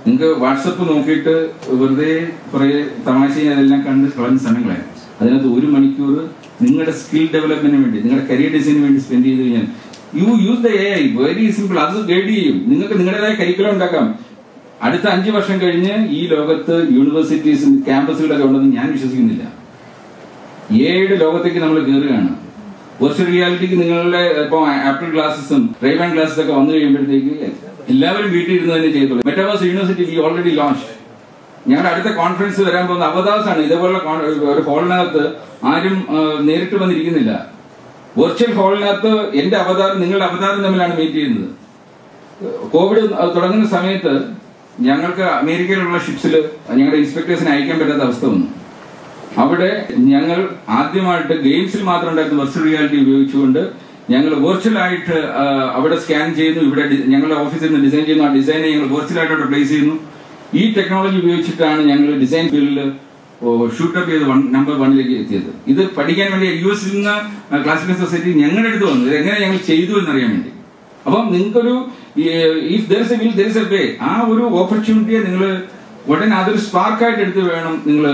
[SPEAKER 1] നിങ്ങൾക്ക് വാട്സപ്പ് നോക്കിയിട്ട് വെറുതെ കുറെ തമാശയും അതെല്ലാം കണ്ട് കളഞ്ഞ സമയങ്ങളായി. അതിനകത്ത് 1 മണിക്കൂർ നിങ്ങളുടെ സ്കിൽ ഡെവലപ്മെന്റിന് വേണ്ടി, നിങ്ങളുടെ കരിയർ ഡിസൈനിന് വേണ്ടി സ്പെൻഡ് ചെയ്ത് കഴിഞ്ഞാൽ you use the AI. Very simple. അത് ഗൈഡ് ചെയ്യും. നിങ്ങൾക്ക് നിങ്ങളുടേതായ കരിക്കുലം ഉണ്ടാക്കാം. അടുത്ത 5 വർഷം കഴിഞ്ഞ് ഈ ലോകത്ത് യൂണിവേഴ്സിറ്റീസും ക്യാമ്പസുകളൊക്കെ ഉണ്ടെന്ന് ഞാൻ വിശ്വസിക്കുന്നില്ല. AI ലോകത്തേക്ക് നമ്മൾ കയറുകയാണ്. വെർച്വൽ റിയാലിറ്റിക്ക് നിങ്ങളുടെ ഇപ്പോൾ ആപ്പിൾ ഗ്ലാസസും റേബാൻ ഗ്ലാസസ് ഒക്കെ വന്നു കഴിയുമ്പോഴത്തേക്ക് എല്ലാവരും വീട്ടിൽ ഇരുന്ന് തന്നെ ചെയ്തോളൂ. Metaverse university we already launch. ഞങ്ങളുടെ അടുത്ത കോൺഫറൻസ് വരാൻ പോകുന്ന അവതാസ് ആണ്. ഇതേപോലുള്ള ഒരു ഹോളിനകത്ത് ആരും നേരിട്ട് വന്നിരിക്കുന്നില്ല. വെർച്വൽ ഹോളിനകത്ത് എന്റെ അവതാരം നിങ്ങളുടെ അവതാരം തമ്മിലാണ് മീറ്റ് ചെയ്യുന്നത്. കോവിഡ് തുടങ്ങുന്ന സമയത്ത് ഞങ്ങൾക്ക് അമേരിക്കയിലുള്ള ഷിപ്സിൽ ഞങ്ങളുടെ ഇൻസ്പെക്ടേഴ്സിനെ അയക്കാൻ പറ്റാത്ത അവസ്ഥ വന്നു. അവിടെ ഞങ്ങൾ ആദ്യമായിട്ട് ഗെയിംസിൽ മാത്രം ഉണ്ടായിരുന്ന വെർച്വൽ റിയാലിറ്റി ഉപയോഗിച്ചുകൊണ്ട് ഞങ്ങൾ വെർച്വൽ ആയിട്ട് അവിടെ സ്കാൻ ചെയ്യുന്നു. ഇവിടെ ഞങ്ങളുടെ ഓഫീസിൽ നിന്ന് ഡിസൈൻ ചെയ്യുന്നു. ആ ഡിസൈനെ ഞങ്ങൾ വെർച്വൽ ആയിട്ട് അവിടെ പ്ലേസ് ചെയ്യുന്നു. ഈ ടെക്നോളജി ഉപയോഗിച്ചിട്ടാണ് ഞങ്ങൾ ഡിസൈൻ ഫീൽഡിൽ ഷൂട്ടപ്പ് ചെയ്ത് നമ്പർ 1ലേക്ക് എത്തിയത്. ഇത് പഠിക്കാൻ വേണ്ടി US നിന്ന് ക്ലാസിക്കൽ സൊസൈറ്റി ഞങ്ങളുടെ അടുത്ത് വന്നു. ഇത് എങ്ങനെ ഞങ്ങൾ ചെയ്തു എന്നറിയാൻ വേണ്ടി. അപ്പം നിങ്ങൾക്കൊരു if there is A will there is a way. ആ ഒരു ഓപ്പർച്യൂണിറ്റിയെ നിങ്ങൾ ഉടനെ അതൊരു സ്പാർക്കായിട്ട് എടുത്ത് വേണം നിങ്ങൾ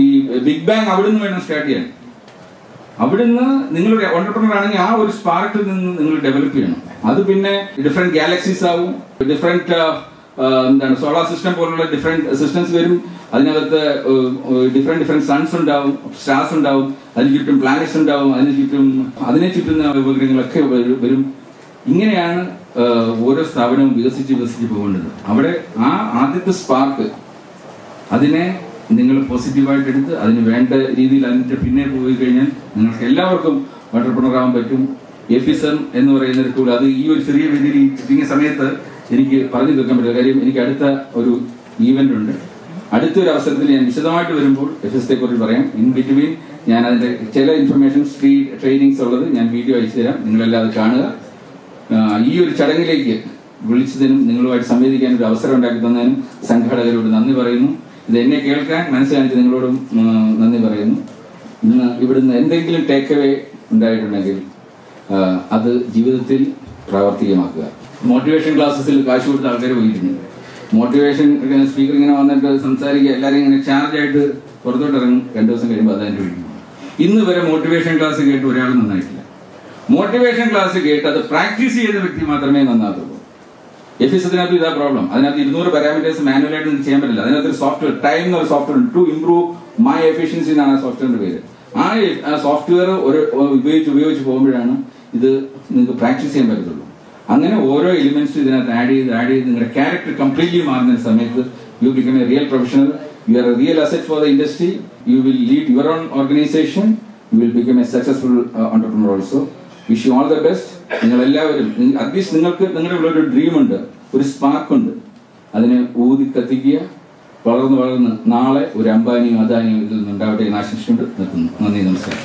[SPEAKER 1] ഈ ബിഗ് ബാങ് അവിടുന്ന് വേണം സ്റ്റാർട്ട് ചെയ്യാൻ. അവിടുന്ന് നിങ്ങൾ ഓണ്ടർപ്രണർ ആണെങ്കിൽ ആ ഒരു സ്പാർക്കിൽ നിന്ന് നിങ്ങൾ ഡെവലപ്പ് ചെയ്യണം. അത് പിന്നെ ഡിഫറെന്റ് ഗാലക്സീസ് ആവും, ഡിഫറെന്റ് എന്താണ് സോളാർ സിസ്റ്റം പോലുള്ള ഡിഫറെന്റ് സിസ്റ്റംസ് വരും. അതിനകത്ത് ഡിഫറെന്റ് സൺസ് ഉണ്ടാവും, സ്റ്റാർസ് ഉണ്ടാവും, അതിന് ചുറ്റും പ്ലാനറ്റ്സ് ഉണ്ടാവും, അതിനെ ചുറ്റുന്ന ഉപഗ്രഹങ്ങളൊക്കെ വരും. ഇങ്ങനെയാണ് ഓരോ സ്ഥാപനവും വികസിച്ച് പോകേണ്ടത്. അവിടെ ആ ആദ്യത്തെ സ്പാർക്ക് അതിനെ നിങ്ങൾ പോസിറ്റീവായിട്ട് എടുത്ത് അതിന് വേണ്ട രീതിയിൽ അതിന്റെ പിന്നെ പോയി കഴിഞ്ഞാൽ നിങ്ങൾക്ക് എല്ലാവർക്കും ഓണ്ടർപ്രണർ ആവാൻ പറ്റും. എഫിസം എന്ന് പറയുന്ന ഒരു ടൂൾ, അത് ഈ ഒരു ചെറിയ രീതിയിൽ ചുരുങ്ങിയ സമയത്ത് എനിക്ക് പറഞ്ഞു തീർക്കാൻ പറ്റില്ല. കാര്യം എനിക്ക് അടുത്ത ഒരു ഈവന്റ് ഉണ്ട്. അടുത്തൊരു അവസരത്തിൽ ഞാൻ വിശദമായിട്ട് വരുമ്പോൾ എഫിസത്തെ കുറിച്ച് പറയാം. ഇൻ ബിറ്റ്വീൻ ഞാൻ അതിന്റെ ചില ഇൻഫർമേഷൻസ് ഫ്രീ ട്രെയിനിങ്സ് ഉള്ളത് ഞാൻ വീഡിയോ അയച്ചു തരാം. നിങ്ങളെല്ലാം അത് കാണുക. ഈ ഒരു ചടങ്ങിലേക്ക് വിളിച്ചതിനും നിങ്ങളുമായിട്ട് സംവദിക്കാൻ ഒരു അവസരം ഉണ്ടാക്കി തന്നതിനും സംഘാടകരോട് നന്ദി പറയുന്നു. ഇത് എന്നെ കേൾക്കാൻ മനസ്സിലാക്കി നിങ്ങളോടും നന്ദി പറയുന്നു. ഇന്ന് ഇവിടുന്ന് എന്തെങ്കിലും ടേക്ക് അവേ ഉണ്ടായിട്ടുണ്ടെങ്കിൽ അത് ജീവിതത്തിൽ പ്രാവർത്തികമാക്കുക. മോട്ടിവേഷൻ ക്ലാസ്സസിൽ കാശ് കൊടുത്ത ആൾക്കാർ പോയിരുന്നു. മോട്ടിവേഷൻ സ്പീക്കർ ഇങ്ങനെ വന്നിട്ട് സംസാരിക്കുക, എല്ലാവരും ഇങ്ങനെ ചാർജ് ആയിട്ട് പുറത്തോട്ട് ഇറങ്ങും. 2 ദിവസം കഴിയുമ്പോൾ അതിൻ്റെ ഒഴിക്കും. ഇന്ന് വരെ മോട്ടിവേഷൻ ക്ലാസ് കേട്ട് ഒരാൾ നന്നായിട്ടില്ല. മോട്ടിവേഷൻ ക്ലാസ് കേട്ട് അത് പ്രാക്ടീസ് ചെയ്ത വ്യക്തി മാത്രമേ നന്നാകുള്ളൂ. എഫിസത്തിനകത്ത് ഇതാ പ്രോബ്ലം. അതിനകത്ത് 200 പാരാമീറ്റേഴ്സ് മാനുവലായിട്ട് നിങ്ങൾക്ക് ചെയ്യാൻ പറ്റില്ല. അതിനകത്ത് സോഫ്റ്റ്വെയർ ടൈം എന്നൊരു software to improve my efficiency എന്നാണ് ആ സോഫ്റ്റ്വെയറിന്റെ പേര്. ആ സോഫ്റ്റ്വെയർ ഉപയോഗിച്ച് പോകുമ്പോഴാണ് ഇത് നിങ്ങൾക്ക് പ്രാക്ടീസ് ചെയ്യാൻ പറ്റത്തുള്ളൂ. അങ്ങനെ ഓരോ എലിമെന്റ്സും ഇതിനകത്ത് ആഡ് ചെയ്ത് നിങ്ങളുടെ ക്യാരക്ടർ കംപ്ലീറ്റ്ലി മാറുന്ന സമയത്ത് you become A real professional. You are A real asset for the industry. You will lead your own organisation. You will become A successful entrepreneur also. Wish you all the best. നിങ്ങൾ എല്ലാവരും അറ്റ്ലീസ്റ്റ് നിങ്ങൾക്ക് നിങ്ങളുടെ ഉള്ള ഒരു ഡ്രീം ഉണ്ട്, ഒരു സ്പാർക്ക് ഉണ്ട്. അതിനെ ഊതി കത്തിക്കുക. വളർന്ന് നാളെ ഒരു അംബാനിയും അദാനിയും ഇതിൽ നിന്നുണ്ടാവട്ടെ എന്ന് ആശംസിച്ചുകൊണ്ട് നിർത്തുന്നു. നന്ദി, നമസ്കാരം.